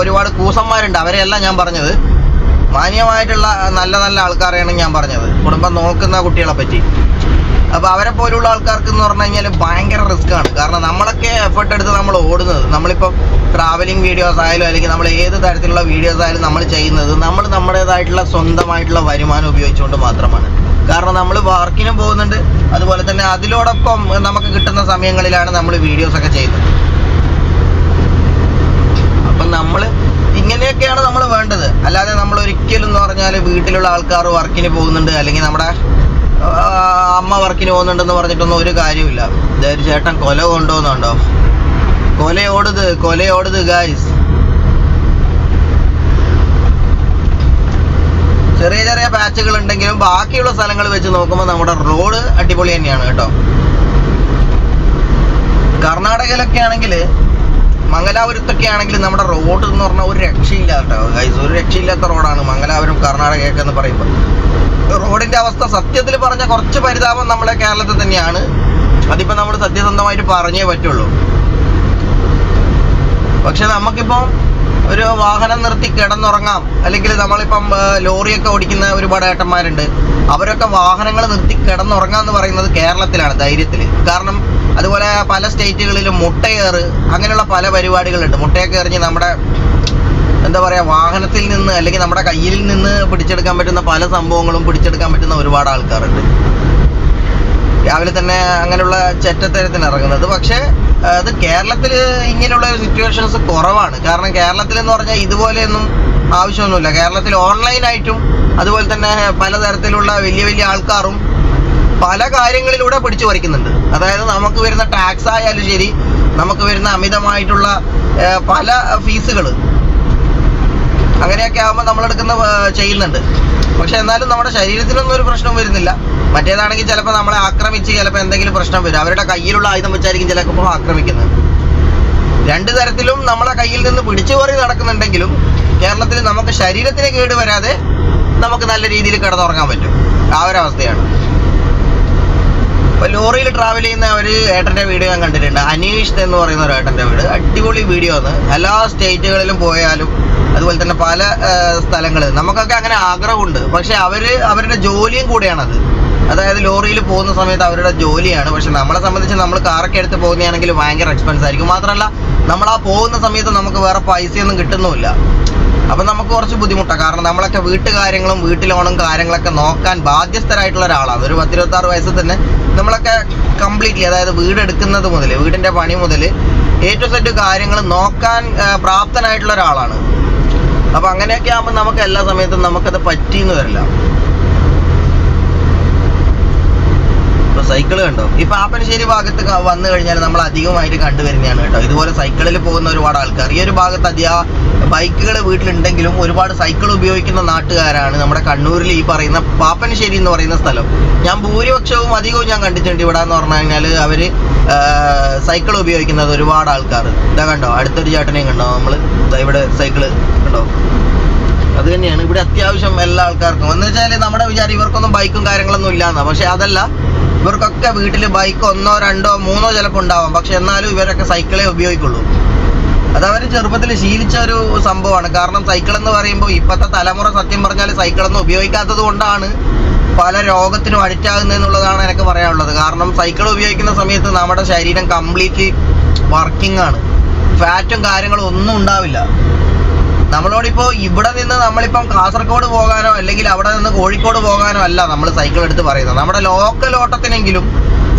ഒരുപാട് കൂസന്മാരുണ്ട്. അവരെയല്ല ഞാൻ പറഞ്ഞത്, മാന്യമായിട്ടുള്ള നല്ല ആൾക്കാരെയാണ് ഞാൻ പറഞ്ഞത്, കുടുംബം നോക്കുന്ന കുട്ടികളെ പറ്റി. അപ്പോൾ അവരെ പോലുള്ള ആൾക്കാർക്ക് എന്ന് പറഞ്ഞു കഴിഞ്ഞാൽ ഭയങ്കര റിസ്ക്കാണ്. കാരണം നമ്മളൊക്കെ എഫേർട്ട് എടുത്ത് നമ്മൾ ഓടുന്നത്, നമ്മളിപ്പം ട്രാവലിംഗ് വീഡിയോസ് ആയാലും അല്ലെങ്കിൽ നമ്മൾ ഏത് തരത്തിലുള്ള വീഡിയോസ് ആയാലും നമ്മൾ ചെയ്യുന്നത് നമ്മൾ നമ്മുടേതായിട്ടുള്ള സ്വന്തമായിട്ടുള്ള വരുമാനം ഉപയോഗിച്ചുകൊണ്ട് മാത്രമാണ്. കാരണം നമ്മൾ വർക്കിനും പോകുന്നുണ്ട്, അതുപോലെ തന്നെ അതിലോടൊപ്പം നമുക്ക് കിട്ടുന്ന സമയങ്ങളിലാണ് നമ്മൾ വീഡിയോസൊക്കെ ചെയ്യുന്നത്. അപ്പം നമ്മൾ ഇങ്ങനെയൊക്കെയാണ് നമ്മൾ വേണ്ടത്. അല്ലാതെ നമ്മൾ ഒരിക്കലും എന്ന് പറഞ്ഞാൽ വീട്ടിലുള്ള ആൾക്കാർ വർക്കിന് പോകുന്നുണ്ട് അല്ലെങ്കിൽ നമ്മുടെ അമ്മ വർക്കിന് പോകുന്നുണ്ടെന്ന് പറഞ്ഞിട്ടൊന്നും ഒരു കാര്യമില്ല. ഇതൊരു ചേട്ടൻ കൊല കൊണ്ടുപോകുന്നുണ്ടോ? കൊലയോടുത് ഗായ്സ്. ചെറിയ പാച്ചുകൾ ഉണ്ടെങ്കിലും ബാക്കിയുള്ള സ്ഥലങ്ങൾ വെച്ച് നോക്കുമ്പോൾ നമ്മുടെ റോഡ് അടിപൊളി തന്നെയാണ് കേട്ടോ. കർണാടകയിലൊക്കെ ആണെങ്കിൽ, മംഗലാപുരത്തൊക്കെ ആണെങ്കിൽ നമ്മുടെ റോഡ് എന്ന് പറഞ്ഞാൽ ഒരു രക്ഷയില്ല കേട്ടോ ഗൈസ്. ഒരു രക്ഷയില്ലാത്ത റോഡാണ് മംഗലാപുരം കർണാടകയൊക്കെ എന്ന് പറയുമ്പോൾ. റോഡിൻ്റെ അവസ്ഥ സത്യത്തിൽ പറഞ്ഞാൽ കുറച്ച് പരിതാപം നമ്മളെ കേരളത്തിൽ തന്നെയാണ്. അതിപ്പോൾ നമ്മൾ സത്യസന്ധമായിട്ട് പറഞ്ഞേ പറ്റുള്ളൂ. പക്ഷെ നമുക്കിപ്പോൾ ഒരു വാഹനം നിർത്തി കിടന്നുറങ്ങാം, അല്ലെങ്കിൽ നമ്മളിപ്പം ലോറിയൊക്കെ ഓടിക്കുന്ന ഒരുപാട് ഏട്ടന്മാരുണ്ട്, അവരൊക്കെ വാഹനങ്ങൾ നിർത്തി കിടന്നുറങ്ങാന്ന് പറയുന്നത് കേരളത്തിലാണ് ധൈര്യത്തിൽ. കാരണം അതുപോലെ പല സ്റ്റേറ്റുകളിലും മുട്ടയേറ് അങ്ങനെയുള്ള പല പരിപാടികളുണ്ട്. മുട്ടയൊക്കെ എറിഞ്ഞ് നമ്മുടെ എന്താ പറയുക, വാഹനത്തിൽ നിന്ന് അല്ലെങ്കിൽ നമ്മുടെ കയ്യിൽ നിന്ന് പിടിച്ചെടുക്കാൻ പറ്റുന്ന പല സംഭവങ്ങളും പിടിച്ചെടുക്കാൻ പറ്റുന്ന ഒരുപാട് ആൾക്കാരുണ്ട്. രാവിലെ തന്നെ അങ്ങനെയുള്ള ചെറ്റത്തരത്തിന് ഇറങ്ങുന്നത്. പക്ഷേ അത് കേരളത്തിൽ ഇങ്ങനെയുള്ള സിറ്റുവേഷൻസ് കുറവാണ്. കാരണം കേരളത്തിൽ എന്ന് പറഞ്ഞാൽ ഇതുപോലെയൊന്നും ആവശ്യമൊന്നുമില്ല. കേരളത്തിൽ ഓൺലൈനായിട്ടും അതുപോലെ തന്നെ പലതരത്തിലുള്ള വലിയ വലിയ ആൾക്കാരും പല കാര്യങ്ങളിലൂടെ പിടിച്ചു പറിക്കുന്നുണ്ട്. അതായത് നമുക്ക് വരുന്ന ടാക്സ് ആയാലും ശരി, നമുക്ക് വരുന്ന അമിതമായിട്ടുള്ള പല ഫീസുകൾ അങ്ങനെയൊക്കെ ആകുമ്പോൾ നമ്മളെടുക്കുന്ന ചെയ്യുന്നുണ്ട്. പക്ഷെ എന്നാലും നമ്മുടെ ശരീരത്തിനൊന്നും ഒരു പ്രശ്നവും വരുന്നില്ല. മറ്റേതാണെങ്കിൽ ചിലപ്പോൾ നമ്മളെ ആക്രമിച്ച് ചിലപ്പോൾ എന്തെങ്കിലും പ്രശ്നം വരും. അവരുടെ കയ്യിലുള്ള ആയുധം വെച്ചായിരിക്കും ചിലപ്പോൾ ആക്രമിക്കുന്നത്. രണ്ട് തരത്തിലും നമ്മളെ കയ്യിൽ നിന്ന് പിടിച്ചു പറി നടക്കുന്നുണ്ടെങ്കിലും കേരളത്തിൽ നമുക്ക് ശരീരത്തിന് കേട് വരാതെ നമുക്ക് നല്ല രീതിയിൽ കിടന്നുറങ്ങാൻ പറ്റും. ആ ഒരവസ്ഥയാണ്. ഇപ്പോൾ ലോറിയിൽ ട്രാവൽ ചെയ്യുന്ന ഒരു ഏട്ടൻ്റെ വീഡിയോ ഞാൻ കണ്ടിട്ടുണ്ട്. അനീഷ് എന്ന് പറയുന്ന ഒരു ഏട്ടൻ്റെ വീട്. അടിപൊളി വീഡിയോ ആണ്. എല്ലാ സ്റ്റേറ്റുകളിലും പോയാലും അതുപോലെ തന്നെ പല സ്ഥലങ്ങളിൽ നമുക്കൊക്കെ അങ്ങനെ ആഗ്രഹമുണ്ട്. പക്ഷെ അവരുടെ ജോലിയും കൂടെയാണത്. അതായത് ലോറിയിൽ പോകുന്ന സമയത്ത് അവരുടെ ജോലിയാണ്. പക്ഷെ നമ്മളെ സംബന്ധിച്ച് നമ്മൾ കാറൊക്കെ എടുത്ത് പോകുന്നതാണെങ്കിൽ ഭയങ്കര എക്സ്പെൻസ് ആയിരിക്കും. മാത്രമല്ല നമ്മൾ ആ പോകുന്ന സമയത്ത് നമുക്ക് വേറെ പൈസയൊന്നും കിട്ടുന്നുമില്ല. അപ്പം നമുക്ക് കുറച്ച് ബുദ്ധിമുട്ടാണ്. കാരണം നമ്മളൊക്കെ വീട്ടുകാര്യങ്ങളും വീട്ടിലോണും കാര്യങ്ങളൊക്കെ നോക്കാൻ ബാധ്യസ്ഥരായിട്ടുള്ള ഒരാളാണ്. ഒരു 26 വയസ്സിൽ തന്നെ നമ്മളൊക്കെ കംപ്ലീറ്റ്ലി, അതായത് വീടെടുക്കുന്നത് മുതൽ വീടിൻ്റെ പണി മുതൽ A to Z കാര്യങ്ങൾ നോക്കാൻ പ്രാപ്തനായിട്ടുള്ള ഒരാളാണ്. അപ്പം അങ്ങനെയൊക്കെ ആകുമ്പോൾ നമുക്ക് എല്ലാ സമയത്തും നമുക്കത് പറ്റിയെന്ന് വരില്ല. ഇപ്പോൾ സൈക്കിൾ കണ്ടോ, ഈ പാപ്പനശ്ശേരി ഭാഗത്ത് വന്നു കഴിഞ്ഞാൽ നമ്മൾ അധികമായിട്ട് കണ്ടുവരുന്നതാണ് കേട്ടോ ഇതുപോലെ സൈക്കിളിൽ പോകുന്ന ഒരുപാട് ആൾക്കാർ. ഈ ഒരു ഭാഗത്ത് ബൈക്കുകൾ വീട്ടിലുണ്ടെങ്കിലും ഒരുപാട് സൈക്കിൾ ഉപയോഗിക്കുന്ന നാട്ടുകാരാണ് നമ്മുടെ കണ്ണൂരിൽ ഈ പറയുന്ന പാപ്പനശ്ശേരി എന്ന് പറയുന്ന സ്ഥലം. ഞാൻ ഭൂരിപക്ഷവും അധികവും ഞാൻ കണ്ടിട്ടുണ്ട്. ഇവിടെ എന്ന് പറഞ്ഞു കഴിഞ്ഞാൽ അവർ സൈക്കിൾ ഉപയോഗിക്കുന്നത് ഒരുപാട് ആൾക്കാർ. ഇതാ കണ്ടോ, അടുത്തൊരു ചേട്ടനെയും കണ്ടോ നമ്മൾ ഇവിടെ സൈക്കിള് കണ്ടോ. അത് തന്നെയാണ് ഇവിടെ അത്യാവശ്യം എല്ലാ ആൾക്കാർക്കും. എന്ന് വെച്ചാൽ നമ്മുടെ വിചാരം ഇവർക്കൊന്നും ബൈക്കും കാര്യങ്ങളൊന്നും ഇല്ലാന്നാ. പക്ഷെ അതല്ല, ഇവർക്കൊക്കെ വീട്ടിൽ ബൈക്ക് 1, 2, 3 ചിലപ്പോൾ ഉണ്ടാവാം. പക്ഷെ എന്നാലും ഇവരൊക്കെ സൈക്കിളേ ഉപയോഗിക്കുള്ളൂ. അതവർ ചെറുപ്പത്തിൽ ശീലിച്ച ഒരു സംഭവമാണ്. കാരണം സൈക്കിൾ എന്ന് പറയുമ്പോൾ ഇപ്പോഴത്തെ തലമുറ സത്യം പറഞ്ഞാൽ സൈക്കിളൊന്നും ഉപയോഗിക്കാത്തത് കൊണ്ടാണ് പല രോഗത്തിനും അഡിക്റ്റ് ആകുന്നതെന്നുള്ളതാണ് എനിക്ക് പറയാനുള്ളത്. കാരണം സൈക്കിൾ ഉപയോഗിക്കുന്ന സമയത്ത് നമ്മുടെ ശരീരം കംപ്ലീറ്റ്ലി വർക്കിംഗ് ആണ്. ഫാറ്റും കാര്യങ്ങളും ഒന്നും ഉണ്ടാവില്ല. നമ്മളോടിപ്പോൾ ഇവിടെ നിന്ന് നമ്മളിപ്പം കാസർഗോഡ് പോകാനോ അല്ലെങ്കിൽ അവിടെ നിന്ന് കോഴിക്കോട് പോകാനോ അല്ല നമ്മൾ സൈക്കിൾ എടുത്ത് പറയുന്നത്. നമ്മുടെ ലോക്കൽ ഓട്ടത്തിനെങ്കിലും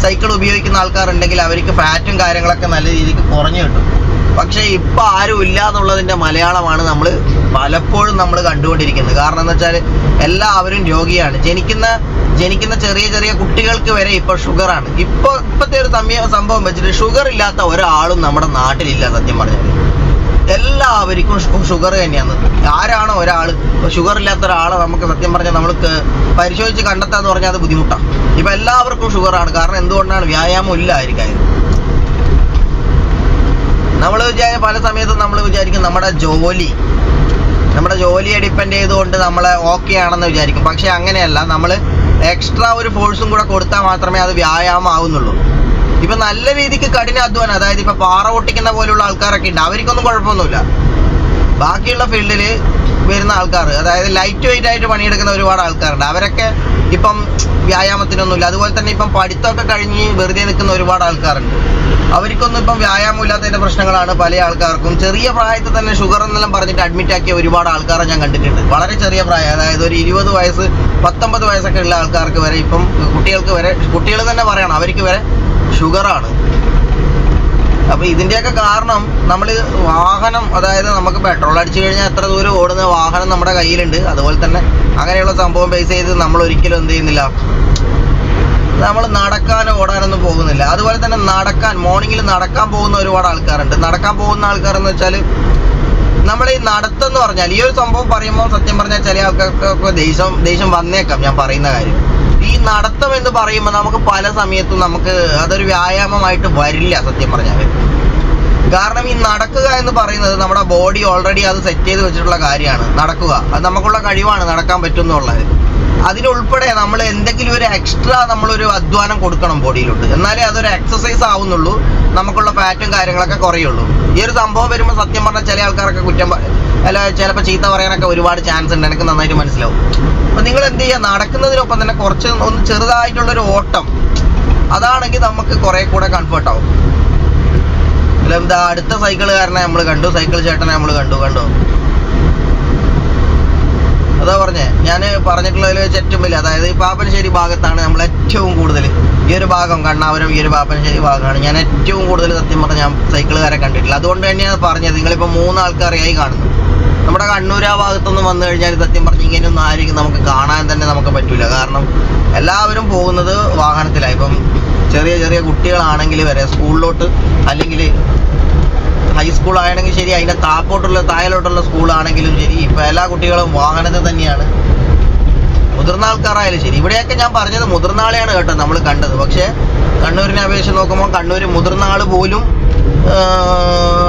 സൈക്കിൾ ഉപയോഗിക്കുന്ന ആൾക്കാരുണ്ടെങ്കിൽ അവർക്ക് ഫാറ്റും കാര്യങ്ങളൊക്കെ നല്ല രീതിക്ക് കുറഞ്ഞു കിട്ടും. പക്ഷേ ഇപ്പം ആരും ഇല്ല എന്നുള്ളതിൻ്റെ മലയാളമാണ് നമ്മൾ പലപ്പോഴും നമ്മൾ കണ്ടുകൊണ്ടിരിക്കുന്നത്. കാരണം എന്ന് വെച്ചാൽ എല്ലാവരും രോഗിയാണ്. ജനിക്കുന്ന ചെറിയ ചെറിയ കുട്ടികൾക്ക് വരെ ഇപ്പോൾ ഷുഗറാണ്. ഇപ്പോഴത്തെ ഒരു സംഭവം വെച്ചിട്ട് ഷുഗർ ഇല്ലാത്ത ഒരാളും നമ്മുടെ നാട്ടിലില്ല. സത്യം പറഞ്ഞാൽ എല്ലാവർക്കും ഷുഗർ തന്നെയാണ്. ആരാണോ ഒരാൾ ഷുഗർ ഇല്ലാത്ത ഒരാളെ നമുക്ക് സത്യം പറഞ്ഞാൽ നമ്മൾക്ക് പരിശോധിച്ച് കണ്ടെത്താന്ന് പറഞ്ഞാൽ അത് ബുദ്ധിമുട്ടാണ്. ഇപ്പം എല്ലാവർക്കും ഷുഗറാണ്. കാരണം എന്തുകൊണ്ടാണ്? വ്യായാമം ഇല്ല ആയിരിക്കും. നമ്മൾ പല സമയത്തും നമ്മൾ വിചാരിക്കും നമ്മുടെ ജോലിയെ ഡിപ്പെൻഡ് ചെയ്തുകൊണ്ട് നമ്മൾ ഓക്കെ ആണെന്ന് വിചാരിക്കും. പക്ഷെ അങ്ങനെയല്ല. നമ്മൾ എക്സ്ട്രാ ഒരു ഫോഴ്സും കൂടെ കൊടുത്താൽ മാത്രമേ അത് വ്യായാമം ആവുന്നുള്ളൂ. ഇപ്പം നല്ല രീതിക്ക് കഠിന അധ്വാനം, അതായത് ഇപ്പം പാറ പൊട്ടിക്കുന്ന പോലുള്ള ആൾക്കാരൊക്കെ ഉണ്ട്. അവർക്കൊന്നും കുഴപ്പമൊന്നുമില്ല. ബാക്കിയുള്ള ഫീൽഡിൽ വരുന്ന ആൾക്കാർ, അതായത് ലൈറ്റ് വെയിറ്റ് ആയിട്ട് പണിയെടുക്കുന്ന ഒരുപാട് ആൾക്കാരുണ്ട്. അവരൊക്കെ ഇപ്പം വ്യായാമത്തിനൊന്നുമില്ല. അതുപോലെ തന്നെ ഇപ്പം പഠിത്തമൊക്കെ കഴിഞ്ഞ് വെറുതെ നിൽക്കുന്ന ഒരുപാട് ആൾക്കാരുണ്ട്. അവർക്കൊന്നും ഇപ്പം വ്യായാമം ഇല്ലാത്തതിൻ്റെ പ്രശ്നങ്ങളാണ് പല ആൾക്കാർക്കും. ചെറിയ പ്രായത്തിൽ തന്നെ ഷുഗർ എന്നെല്ലാം പറഞ്ഞിട്ട് അഡ്മിറ്റ് ആക്കിയ ഒരുപാട് ആൾക്കാരെ ഞാൻ കണ്ടിട്ടുണ്ട്. വളരെ ചെറിയ പ്രായം, അതായത് ഒരു 20 വയസ്സ് 19 വയസ്സൊക്കെ ഉള്ള ആൾക്കാർക്ക് വരെ ഇപ്പം കുട്ടികൾ തന്നെ പറയണം അവർക്ക് വരെ ഷുഗറാണ്. അപ്പോൾ ഇതിൻ്റെയൊക്കെ കാരണം നമ്മൾ വാഹനം, അതായത് നമുക്ക് പെട്രോൾ അടിച്ചു കഴിഞ്ഞാൽ എത്ര ദൂരം ഓടുന്ന വാഹനം നമ്മുടെ കയ്യിലുണ്ട്. അതുപോലെ തന്നെ അങ്ങനെയുള്ള സംഭവം ബേസ് ചെയ്ത് നമ്മൾ ഒരിക്കലും എന്ത് ചെയ്യുന്നില്ല, നമ്മൾ നടക്കാനോ ഓടാനൊന്നും പോകുന്നില്ല. അതുപോലെ തന്നെ മോർണിംഗിൽ നടക്കാൻ പോകുന്ന ഒരുപാട് ആൾക്കാരുണ്ട്. നടക്കാൻ പോകുന്ന ആൾക്കാരെന്ന് വെച്ചാൽ നമ്മൾ ഈ നടത്തെന്ന് പറഞ്ഞാൽ ഈ ഒരു സംഭവം പറയുമ്പോൾ സത്യം പറഞ്ഞാൽ ചില ആൾക്കാർക്കൊക്കെ ദേഷ്യം വന്നേക്കാം ഞാൻ പറയുന്ന കാര്യം. ഈ നടത്തം എന്ന് പറയുമ്പോൾ നമുക്ക് പല സമയത്തും നമുക്ക് അതൊരു വ്യായാമമായിട്ട് വരില്ല സത്യം പറഞ്ഞാൽ. കാരണം ഈ നടക്കുക എന്ന് പറയുന്നത് നമ്മുടെ ബോഡി ഓൾറെഡി അത് സെറ്റ് ചെയ്ത് വെച്ചിട്ടുള്ള കാര്യമാണ്. നടക്കുക അത് നമുക്കുള്ള കഴിവാണ്, നടക്കാൻ പറ്റും എന്നുള്ളത്. അതിനുൾപ്പെടെ നമ്മൾ എന്തെങ്കിലും ഒരു എക്സ്ട്രാ നമ്മളൊരു അധ്വാനം കൊടുക്കണം ബോഡിയിലോട്ട്. എന്നാലേ അതൊരു എക്സസൈസ് ആവുന്നുള്ളൂ, നമുക്കുള്ള ഫാറ്റും കാര്യങ്ങളൊക്കെ കുറയുള്ളൂ. ഈ ഒരു സംഭവം വരുമ്പോൾ സത്യം പറഞ്ഞാൽ ചില ആൾക്കാരൊക്കെ ചിലപ്പോൾ ചീത്ത പറയാനൊക്കെ ഒരുപാട് ചാൻസ് ഉണ്ട്. എനിക്ക് നന്നായിട്ട് മനസ്സിലാവും. അപ്പം നിങ്ങൾ എന്ത് ചെയ്യുക, നടക്കുന്നതിനൊപ്പം തന്നെ ഒന്ന് ചെറുതായിട്ടുള്ളൊരു ഓട്ടം, അതാണെങ്കിൽ നമുക്ക് കുറെ കൂടെ കംഫർട്ട് ആവും. അല്ല എന്താ, അടുത്ത സൈക്കിളുകാരനെ നമ്മൾ കണ്ടു, സൈക്കിൾ ചേട്ടനെ നമ്മൾ കണ്ടു. അതാ പറഞ്ഞേ, ഞാൻ പറഞ്ഞിട്ടുള്ളതിൽ വെച്ച് ഏറ്റവും വലിയ, അതായത് ഈ പാപ്പനശ്ശേരി ഭാഗത്താണ് നമ്മൾ ഏറ്റവും കൂടുതൽ, ഈ ഒരു ഭാഗം കണ്ണാപുരം, ഈ ഒരു പാപ്പനശ്ശേരി ഭാഗമാണ് ഞാൻ ഏറ്റവും കൂടുതൽ സത്യം പറഞ്ഞാൽ ഞാൻ സൈക്കിളുകാരെ കണ്ടിട്ടില്ല. അതുകൊണ്ട് തന്നെയാണ് പറഞ്ഞത്, നിങ്ങളിപ്പോൾ 3 ആൾക്കാരെയായി കാണുന്നു. നമ്മുടെ കണ്ണൂർ ആ ഭാഗത്തൊന്നും വന്നു കഴിഞ്ഞാൽ സത്യം പറഞ്ഞ് ഇങ്ങനെയൊന്നും ആയിരിക്കും നമുക്ക് കാണാൻ തന്നെ നമുക്ക് പറ്റില്ല. കാരണം എല്ലാവരും പോകുന്നത് വാഹനത്തിലാണ്. ഇപ്പം ചെറിയ ചെറിയ കുട്ടികളാണെങ്കിൽ വരെ സ്കൂളിലോട്ട്, അല്ലെങ്കിൽ ഹൈസ്കൂൾ ആണെങ്കിൽ ശരി, അതിൻ്റെ താഴോട്ടുള്ള സ്കൂളാണെങ്കിലും ശരി, ഇപ്പം എല്ലാ കുട്ടികളും വാഹനത്തിൽ തന്നെയാണ്. മുതിർന്ന ആൾക്കാരായാലും ശരി. ഇവിടെയൊക്കെ ഞാൻ പറഞ്ഞത് മുതിർന്ന ആളെയാണ് കേട്ടോ നമ്മൾ കണ്ടത്. പക്ഷേ കണ്ണൂരിനെ അപേക്ഷിച്ച് നോക്കുമ്പോൾ കണ്ണൂർ മുതിർന്ന ആൾ പോലും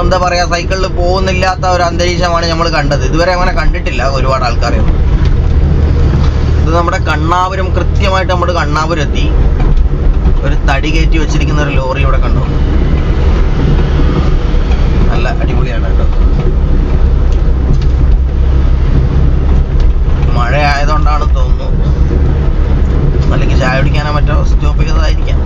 എന്താ പറയുക, സൈക്കിളിൽ പോകുന്നില്ലാത്ത ഒരു അന്തരീക്ഷമാണ് നമ്മൾ കണ്ടത്. ഇതുവരെ അങ്ങനെ കണ്ടിട്ടില്ല ഒരുപാട് ആൾക്കാരെ. ഇത് നമ്മുടെ കണ്ണാപുരം, കൃത്യമായിട്ട് നമ്മൾ കണ്ണാപുരം എത്തി. ഒരു തടി കയറ്റി വെച്ചിരിക്കുന്ന ഒരു ലോറി ഇവിടെ കണ്ടു. നല്ല അടിപൊളിയാണ് കേട്ടോ. മഴ ആയതുകൊണ്ടാണ് തോന്നുന്നു, അല്ലെങ്കിൽ ചായ കുടിക്കാനോ മറ്റോ സ്റ്റോപ്പ് ചെയ്തതായിരിക്കാം.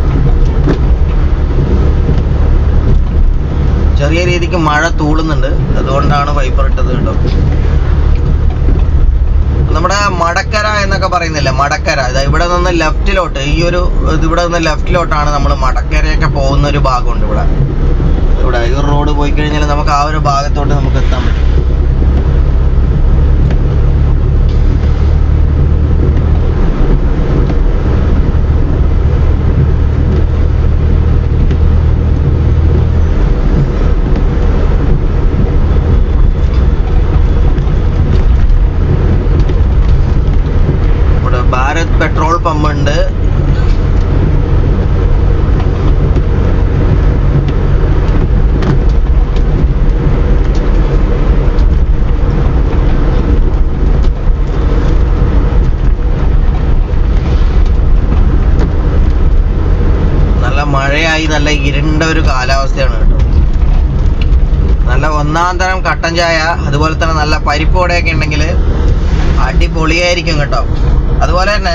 ചെറിയ രീതിക്ക് മഴ തൂളുന്നുണ്ട്, അതുകൊണ്ടാണ് വൈപ്പർ ഇട്ടത് കേട്ടോ. നമ്മുടെ മടക്കര എന്നൊക്കെ പറയുന്നില്ല, മടക്കര, ഇവിടെ നിന്ന് ലെഫ്റ്റിലോട്ട്, ഇവിടെ നിന്ന് ലെഫ്റ്റിലോട്ടാണ് നമ്മൾ മടക്കരയൊക്കെ പോകുന്ന ഒരു ഭാഗമുണ്ട്. ഇവിടെ ഈ റോഡ് പോയി കഴിഞ്ഞാൽ നമുക്ക് ആ ഒരു ഭാഗത്തോട്ട് നമുക്ക് എത്താൻ പറ്റും. ഭാരത് പെട്രോൾ പമ്പ് ഉണ്ട്. നല്ല മഴയായി, നല്ല ഇരുണ്ട ഒരു കാലാവസ്ഥയാണ് കേട്ടോ. നല്ല ഒന്നാം തരം കട്ടൻ ചായ, അതുപോലെ തന്നെ നല്ല പരിപ്പോടെയൊക്കെ ഉണ്ടെങ്കിൽ അടിപൊളിയായിരിക്കും കേട്ടോ. അതുപോലെ തന്നെ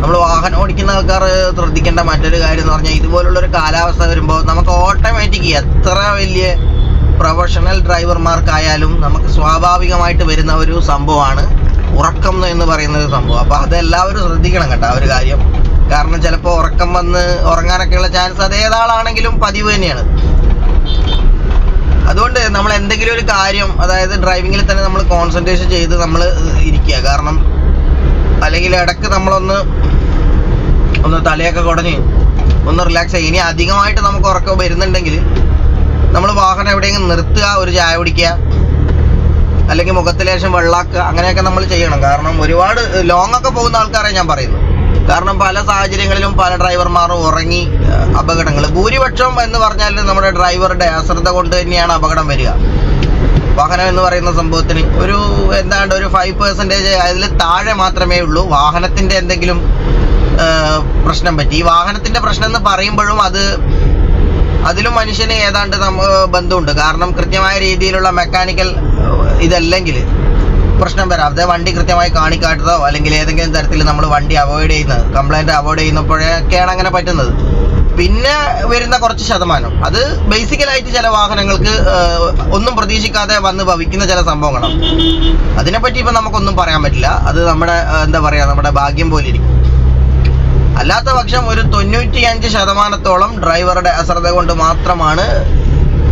നമ്മൾ വാഹനം ഓടിക്കുന്ന ആൾക്കാർ ശ്രദ്ധിക്കേണ്ട മറ്റൊരു കാര്യം എന്ന് പറഞ്ഞാൽ, ഇതുപോലുള്ളൊരു കാലാവസ്ഥ വരുമ്പോൾ നമുക്ക് ഓട്ടോമാറ്റിക്, എത്ര വലിയ പ്രൊഫഷണൽ ഡ്രൈവർമാർക്കായാലും നമുക്ക് സ്വാഭാവികമായിട്ട് വരുന്ന ഒരു സംഭവമാണ് ഉറക്കം എന്ന് പറയുന്ന ഒരു സംഭവം. അപ്പോൾ അതെല്ലാവരും ശ്രദ്ധിക്കണം കേട്ടോ ആ ഒരു കാര്യം. കാരണം ചിലപ്പോൾ ഉറക്കം വന്ന് ഉറങ്ങാനൊക്കെയുള്ള ചാൻസ് അത് ഏതാളാണെങ്കിലും പതിവ് തന്നെയാണ്. അതുകൊണ്ട് നമ്മൾ എന്തെങ്കിലും ഒരു കാര്യം, അതായത് ഡ്രൈവിങ്ങിൽ തന്നെ നമ്മൾ കോൺസെൻട്രേഷൻ ചെയ്ത് നമ്മൾ ഇരിക്കുക. കാരണം അല്ലെങ്കിൽ ഇടയ്ക്ക് നമ്മളൊന്ന് തലയൊക്കെ കുടഞ്ഞ് ഒന്ന് റിലാക്സ് ചെയ്യുക. ഇനി അധികമായിട്ട് നമുക്ക് ഉറക്കം വരുന്നുണ്ടെങ്കിൽ നമ്മൾ വാഹനം എവിടെയെങ്കിലും നിർത്തുക, ഒരു ചായ കുടിക്കുക, അല്ലെങ്കിൽ മുഖത്തിലേശം വെള്ളാക്കുക, അങ്ങനെയൊക്കെ നമ്മൾ ചെയ്യണം. കാരണം ഒരുപാട് ലോങ് ഒക്കെ പോകുന്ന ആൾക്കാരെ ഞാൻ പറയുന്നു. കാരണം പല സാഹചര്യങ്ങളിലും പല ഡ്രൈവർമാരും ഉറങ്ങി അപകടങ്ങൾ, ഭൂരിപക്ഷം എന്ന് പറഞ്ഞാൽ നമ്മുടെ ഡ്രൈവറുടെ അശ്രദ്ധ കൊണ്ട് തന്നെയാണ് അപകടം വരിക. വാഹനം എന്ന് പറയുന്ന സംഭവത്തിന് ഒരു 5% അതിൽ താഴെ മാത്രമേ ഉള്ളൂ വാഹനത്തിൻ്റെ എന്തെങ്കിലും പ്രശ്നം പറ്റി. ഈ വാഹനത്തിൻ്റെ പ്രശ്നം എന്ന് പറയുമ്പോഴും അതിലും മനുഷ്യന് ഏതാണ്ട് ബന്ധമുണ്ട്. കാരണം കൃത്യമായ രീതിയിലുള്ള മെക്കാനിക്കൽ ഇതല്ലെങ്കിൽ പ്രശ്നം വരാം. അത് വണ്ടി കൃത്യമായി കാണിക്കാത്തതോ അല്ലെങ്കിൽ ഏതെങ്കിലും തരത്തിൽ നമ്മൾ വണ്ടി അവോയ്ഡ് ചെയ്യുന്നത്, കംപ്ലൈൻറ്റ് അവോയ്ഡ് ചെയ്യുന്നപ്പോഴൊക്കെയാണ് അങ്ങനെ പറ്റുന്നത്. പിന്നെ വരുന്ന കുറച്ച് ശതമാനം, അത് ബേസിക്കലായിട്ട് ചില വാഹനങ്ങൾക്ക് ഒന്നും പ്രതീക്ഷിക്കാതെ വന്ന് ഭവിക്കുന്ന ചില സംഭവങ്ങളാണ്. അതിനെപ്പറ്റി ഇപ്പം നമുക്കൊന്നും പറയാൻ പറ്റില്ല. അത് നമ്മുടെ എന്താ പറയുക, നമ്മുടെ ഭാഗ്യം പോലെ ഇരിക്കും. അല്ലാത്ത പക്ഷം ഒരു 95% ഡ്രൈവറുടെ അശ്രദ്ധ കൊണ്ട് മാത്രമാണ്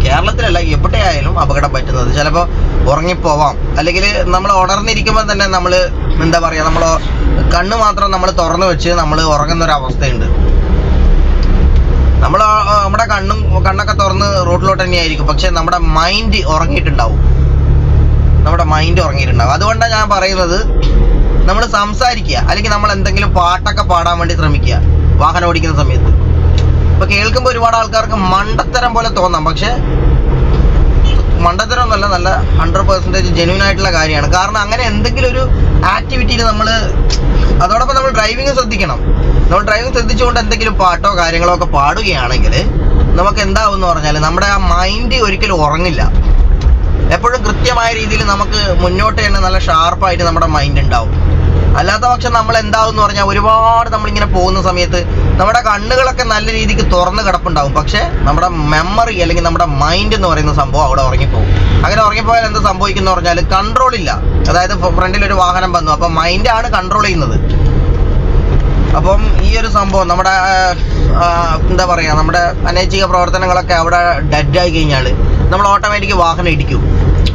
കേരളത്തിലല്ല എവിടെയായാലും അപകടം പറ്റുന്നത്. ചിലപ്പോൾ ഉറങ്ങിപ്പോവാം, അല്ലെങ്കിൽ നമ്മൾ ഉണർന്നിരിക്കുമ്പോൾ തന്നെ നമ്മൾ എന്താ പറയുക, നമ്മൾ കണ്ണ് മാത്രം നമ്മൾ തുറന്നു വെച്ച് നമ്മൾ ഉറങ്ങുന്നൊരവസ്ഥയുണ്ട്. നമ്മുടെ കണ്ണൊക്കെ തുറന്ന് റോഡിലോട്ട് തന്നെയായിരിക്കും, പക്ഷെ നമ്മുടെ മൈൻഡ് ഉറങ്ങിയിട്ടുണ്ടാവും. അതുകൊണ്ടാണ് ഞാൻ പറയുന്നത്, നമ്മൾ സംസാരിക്കുക, അല്ലെങ്കിൽ നമ്മൾ എന്തെങ്കിലും പാട്ടൊക്കെ പാടാൻ വേണ്ടി ശ്രമിക്കുക വാഹനം ഓടിക്കുന്ന സമയത്ത്. ഇപ്പൊ കേൾക്കുമ്പോൾ ഒരുപാട് ആൾക്കാർക്ക് മണ്ടത്തരം പോലെ തോന്നാം, പക്ഷെ മണ്ടത്തരം ഒന്നല്ല, നല്ല 100% ജെന്യൂൻ ആയിട്ടുള്ള കാര്യമാണ്. കാരണം അങ്ങനെ എന്തെങ്കിലും ഒരു ആക്ടിവിറ്റിയിൽ അതോടൊപ്പം നമ്മൾ ഡ്രൈവിംഗ് ശ്രദ്ധിക്കണം. നമ്മൾ ഡ്രൈവിംഗ് ശ്രദ്ധിച്ചുകൊണ്ട് എന്തെങ്കിലും പാട്ടോ കാര്യങ്ങളോ ഒക്കെ പാടുകയാണെങ്കിൽ നമുക്ക് എന്താവും എന്ന് പറഞ്ഞാൽ, നമ്മുടെ ആ മൈൻഡ് ഒരിക്കലും ഉറങ്ങില്ല. എപ്പോഴും കൃത്യമായ രീതിയിൽ നമുക്ക് മുന്നോട്ട് തന്നെ നല്ല ഷാർപ്പായിട്ട് നമ്മുടെ മൈൻഡ് ഉണ്ടാവും. അല്ലാത്ത പക്ഷം നമ്മൾ എന്താവും എന്ന് പറഞ്ഞാൽ, ഒരുപാട് നമ്മളിങ്ങനെ പോകുന്ന സമയത്ത് നമ്മുടെ കണ്ണുകളൊക്കെ നല്ല രീതിക്ക് തുറന്ന് കിടപ്പുണ്ടാവും, പക്ഷേ നമ്മുടെ മെമ്മറി അല്ലെങ്കിൽ നമ്മുടെ മൈൻഡ് എന്ന് പറയുന്ന സംഭവം അവിടെ ഉറങ്ങിപ്പോകും. അങ്ങനെ ഉറങ്ങിപ്പോയാൽ എന്ത് സംഭവിക്കുന്നു പറഞ്ഞാൽ കൺട്രോൾ ഇല്ല. അതായത് ഫ്രണ്ടിൽ ഒരു വാഹനം വന്നു, അപ്പം മൈൻഡാണ് കൺട്രോൾ ചെയ്യുന്നത്. അപ്പം ഈ ഒരു സംഭവം നമ്മുടെ എന്താ പറയുക, നമ്മുടെ അനൈച്ഛിക പ്രവർത്തനങ്ങളൊക്കെ അവിടെ ഡെഡായി കഴിഞ്ഞാൽ നമ്മൾ ഓട്ടോമാറ്റിക് വാഹനം ഇടിക്കും.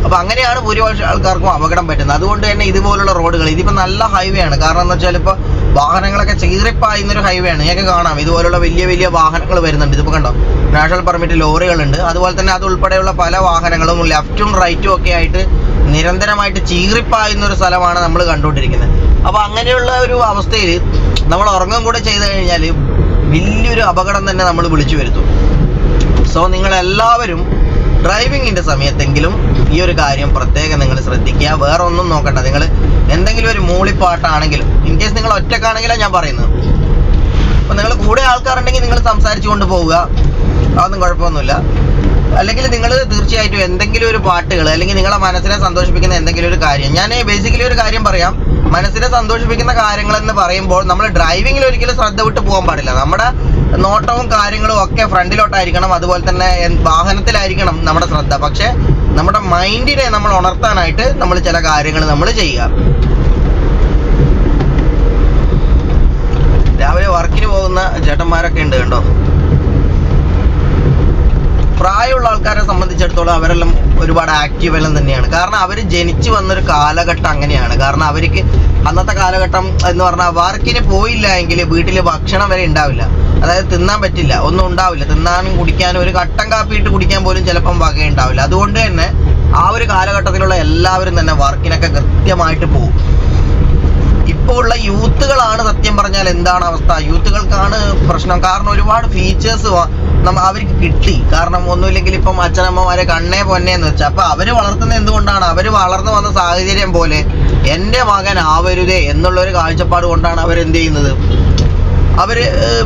അപ്പോൾ അങ്ങനെയാണ് ഭൂരിപക്ഷം ആൾക്കാർക്കും അപകടം പറ്റുന്നത്. അതുകൊണ്ട് തന്നെ ഇതുപോലുള്ള റോഡുകൾ, ഇതിപ്പോൾ നല്ല ഹൈവേ ആണ്. കാരണം എന്ന് വെച്ചാൽ ഇപ്പോൾ വാഹനങ്ങളൊക്കെ ചീറിപ്പായുന്നൊരു ഹൈവേ ആണ്. ഞങ്ങൾക്ക് കാണാം ഇതുപോലുള്ള വലിയ വലിയ വാഹനങ്ങൾ വരുന്നുണ്ട്. ഇതിപ്പോൾ കണ്ടോ, നാഷണൽ പെർമിറ്റ് ലോറികളുണ്ട്. അതുപോലെ തന്നെ അതുൾപ്പെടെയുള്ള പല വാഹനങ്ങളും ലെഫ്റ്റും റൈറ്റും ഒക്കെ ആയിട്ട് നിരന്തരമായിട്ട് ചീറിപ്പായുന്ന ഒരു സ്ഥലമാണ് നമ്മൾ കണ്ടുകൊണ്ടിരിക്കുന്നത്. അപ്പോൾ അങ്ങനെയുള്ള ഒരു അവസ്ഥയിൽ നമ്മൾ ഉറങ്ങും കൂടെ ചെയ്തു കഴിഞ്ഞാൽ വലിയൊരു അപകടം തന്നെ നമ്മൾ വിളിച്ചു വരുത്തും. സോ നിങ്ങളെല്ലാവരും ഡ്രൈവിങ്ങിൻ്റെ സമയത്തെങ്കിലും ഈ ഒരു കാര്യം പ്രത്യേകം നിങ്ങൾ ശ്രദ്ധിക്കുക. വേറെ ഒന്നും നോക്കണ്ട. നിങ്ങൾ എന്തെങ്കിലും ഒരു മൂളിപ്പാട്ടാണെങ്കിലും, ഇൻ കേസ് നിങ്ങൾ ഒറ്റക്കാണെങ്കിലാണ് ഞാൻ പറയുന്നത്. അപ്പോൾ നിങ്ങൾ കൂടെ ആൾക്കാരുണ്ടെങ്കിൽ നിങ്ങൾ സംസാരിച്ചു കൊണ്ട് പോവുക, അതൊന്നും കുഴപ്പമൊന്നുമില്ല. അല്ലെങ്കിൽ നിങ്ങൾ തീർച്ചയായിട്ടും എന്തെങ്കിലും ഒരു പാട്ടുകൾ, അല്ലെങ്കിൽ നിങ്ങളെ മനസ്സിനെ സന്തോഷിപ്പിക്കുന്ന എന്തെങ്കിലും ഒരു കാര്യം. ഞാൻ ബേസിക്കലി ഒരു കാര്യം പറയാം. മനസ്സിനെ സന്തോഷിപ്പിക്കുന്ന കാര്യങ്ങളെന്ന് പറയുമ്പോൾ നമ്മൾ ഡ്രൈവിങ്ങിൽ ഒരിക്കലും ശ്രദ്ധ വിട്ട് പോകാൻ പാടില്ല. നമ്മുടെ നോട്ടവും കാര്യങ്ങളും ഒക്കെ ഫ്രണ്ടിലോട്ടായിരിക്കണം. അതുപോലെ തന്നെ വാഹനത്തിലായിരിക്കണം നമ്മുടെ ശ്രദ്ധ. പക്ഷേ നമ്മുടെ മൈൻഡിനെ നമ്മൾ ഉണർത്താനായിട്ട് നമ്മൾ ചില കാര്യങ്ങൾ നമ്മൾ ചെയ്യുക. രാവിലെ വർക്കിന് പോകുന്ന ചേട്ടന്മാരൊക്കെ ഉണ്ട് കണ്ടോ. പ്രായമുള്ള ആൾക്കാരെ സംബന്ധിച്ചിടത്തോളം അവരെല്ലാം ഒരുപാട് ആക്റ്റീവ് എല്ലാം തന്നെയാണ്. കാരണം അവർ ജനിച്ചു വന്നൊരു കാലഘട്ടം അങ്ങനെയാണ്. കാരണം അവർക്ക് അന്നത്തെ കാലഘട്ടം എന്ന് പറഞ്ഞാൽ വർക്കിന് പോയില്ല എങ്കിൽ വീട്ടിൽ ഭക്ഷണം വരെ ഉണ്ടാവില്ല. അതായത് തിന്നാൻ പറ്റില്ല, ഒന്നും ഉണ്ടാവില്ല. തിന്നാനും കുടിക്കാനും ഒരു കട്ടൻ കാപ്പി ഇട്ട് കുടിക്കാൻ പോലും ചിലപ്പം വകയുണ്ടാവില്ല. അതുകൊണ്ട് തന്നെ ആ ഒരു കാലഘട്ടത്തിലുള്ള എല്ലാവരും തന്നെ വർക്കിനൊക്കെ കൃത്യമായിട്ട് പോകും. ഇപ്പോൾ ഉള്ള യൂത്തുകളാണ് സത്യം പറഞ്ഞാൽ എന്താണ് അവസ്ഥ, യൂത്തുകൾക്കാണ് പ്രശ്നം. കാരണം ഒരുപാട് ഫീച്ചേഴ്സ് അവർക്ക് കിട്ടി. കാരണം ഒന്നുമില്ലെങ്കിൽ ഇപ്പം അച്ഛനമ്മമാരെ കണ്ണേ പൊന്നേന്ന് വെച്ചാൽ, അപ്പം അവർ വളർത്തുന്നത് എന്തുകൊണ്ടാണ്? അവർ വളർന്നു വന്ന സാഹചര്യം പോലെ എൻ്റെ മകൻ ആവരുതേ എന്നുള്ളൊരു കാഴ്ചപ്പാട് കൊണ്ടാണ് അവരെന്ത് ചെയ്യുന്നത്. അവർ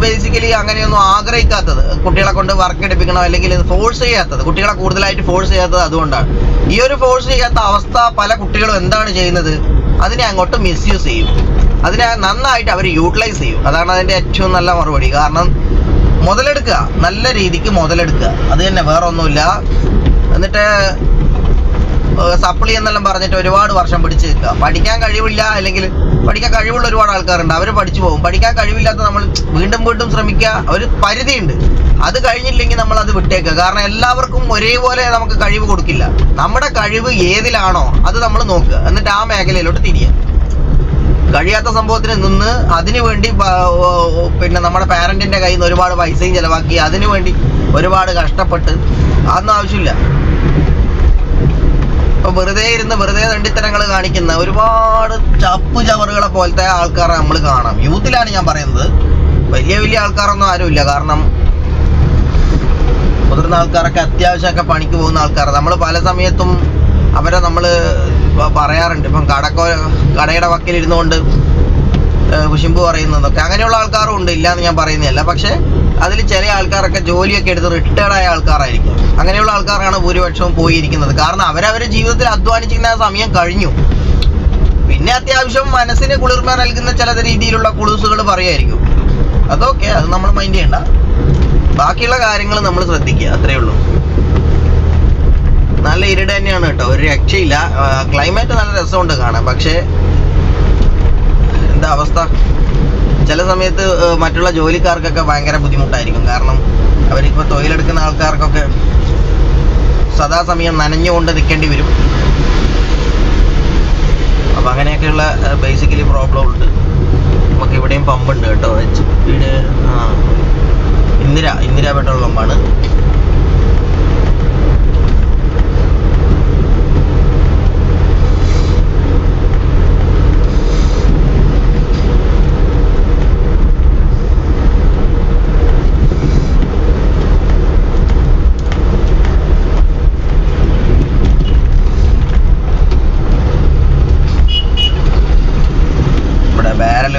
ബേസിക്കലി അങ്ങനെയൊന്നും ആഗ്രഹിക്കാത്തത്. കുട്ടികളെ കൊണ്ട് വർക്ക് എടുപ്പിക്കണം, അല്ലെങ്കിൽ ഫോഴ്സ് ചെയ്യാത്തത്, കുട്ടികളെ കൂടുതലായിട്ട് ഫോഴ്സ് ചെയ്യാത്തത് അതുകൊണ്ടാണ്. ഈ ഒരു ഫോഴ്സ് ചെയ്യാത്ത അവസ്ഥ പല കുട്ടികളും എന്താണ് ചെയ്യുന്നത്, അതിനെ അങ്ങോട്ട് മിസ്യൂസ് ചെയ്യും. അതിനെ നന്നായിട്ട് അവർ യൂട്ടിലൈസ് ചെയ്യും. അതാണ് അതിൻ്റെ ഏറ്റവും നല്ല മറുപടി. കാരണം മുതലെടുക്കുക, നല്ല രീതിക്ക് മുതലെടുക്കുക, അത് തന്നെ, വേറെ ഒന്നുമില്ല. എന്നിട്ട് സപ്ലി എന്നെല്ലാം പറഞ്ഞിട്ട് ഒരുപാട് വർഷം പിടിച്ച് നിൽക്കുക. പഠിക്കാൻ കഴിവില്ല, അല്ലെങ്കിൽ പഠിക്കാൻ കഴിവുള്ള ഒരുപാട് ആൾക്കാരുണ്ട്, അവർ പഠിച്ചു പോകും. പഠിക്കാൻ കഴിവില്ലാത്ത നമ്മൾ വീണ്ടും വീണ്ടും ശ്രമിക്കുക. ഒരു പരിധിയുണ്ട്, അത് കഴിഞ്ഞില്ലെങ്കിൽ നമ്മൾ അത് വിട്ടേക്കുക. കാരണം എല്ലാവർക്കും ഒരേപോലെ നമുക്ക് കഴിവ് കൊടുക്കില്ല. നമ്മുടെ കഴിവ് ഏതിലാണോ അത് നമ്മൾ നോക്കുക, എന്നിട്ട് ആ മേഖലയിലോട്ട് തിരിയുക. കഴിയാത്ത സംഭവത്തിന് നിന്ന് അതിനു വേണ്ടി പിന്നെ നമ്മുടെ പാരന്റിന്റെ കയ്യിൽ നിന്ന് ഒരുപാട് പൈസയും ചിലവാക്കി അതിനു വേണ്ടി ഒരുപാട് കഷ്ടപ്പെട്ട് അതൊന്നും ആവശ്യമില്ല. ഇപ്പൊ വെറുതെ ഇരുന്ന് വെറുതെ തണ്ടിത്തരങ്ങൾ കാണിക്കുന്ന ഒരുപാട് ചപ്പു ചവറുകളെ പോലത്തെ ആൾക്കാരെ നമ്മൾ കാണാം. യൂത്തിലാണ് ഞാൻ പറയുന്നത്, വലിയ വലിയ ആൾക്കാരൊന്നും ആരുമില്ല. കാരണം മുതിർന്ന ആൾക്കാരൊക്കെ അത്യാവശ്യമൊക്കെ പണിക്ക് പോകുന്ന ആൾക്കാർ, നമ്മൾ പല സമയത്തും അവരെ നമ്മൾ പറയാറുണ്ട്. ഇപ്പം കടയുടെ വക്കിലിരുന്നുകൊണ്ട് കുശിമ്പ് പറയുന്നതൊക്കെ അങ്ങനെയുള്ള ആൾക്കാരും ഉണ്ട്, ഇല്ലയെന്ന് ഞാൻ പറയുന്നതല്ല. പക്ഷേ അതിൽ ചില ആൾക്കാരൊക്കെ ജോലിയൊക്കെ എടുത്ത് റിട്ടയർഡായ ആൾക്കാരായിരിക്കും. അങ്ങനെയുള്ള ആൾക്കാരാണ് ഭൂരിപക്ഷവും പോയിരിക്കുന്നത്. കാരണം അവരവരുടെ ജീവിതത്തിൽ അധ്വാനിച്ചിരുന്ന സമയം കഴിഞ്ഞു. പിന്നെ അത്യാവശ്യം മനസ്സിന് കുളിർമ നൽകുന്ന ചില രീതിയിലുള്ള കുളൂസുകൾ പറയുമായിരിക്കും. അതൊക്കെ അത് നമ്മൾ മൈൻഡ് ചെയ്യണ്ട. ബാക്കിയുള്ള കാര്യങ്ങൾ നമ്മൾ ശ്രദ്ധിക്കുക, അത്രയേ ഉള്ളൂ. നല്ല ഇരുട് തന്നെയാണ് കേട്ടോ, ഒരു രക്ഷയില്ല. ക്ലൈമറ്റ് നല്ല രസമുണ്ട് കാണാൻ. പക്ഷേ എന്താ അവസ്ഥ, ചില സമയത്ത് മറ്റുള്ള ജോലിക്കാർക്കൊക്കെ ഭയങ്കര ബുദ്ധിമുട്ടായിരിക്കും. കാരണം അവരിപ്പോൾ തൊഴിലെടുക്കുന്ന ആൾക്കാർക്കൊക്കെ സദാസമയം നനഞ്ഞുകൊണ്ട് നിൽക്കേണ്ടി വരും. അപ്പം അങ്ങനെയൊക്കെയുള്ള ബേസിക്കലി പ്രോബ്ലം ഉണ്ട്. നമുക്ക് ഇവിടെയും പമ്പുണ്ട് കേട്ടോ, ഇന്ദിര പെട്രോൾ പമ്പാണ്.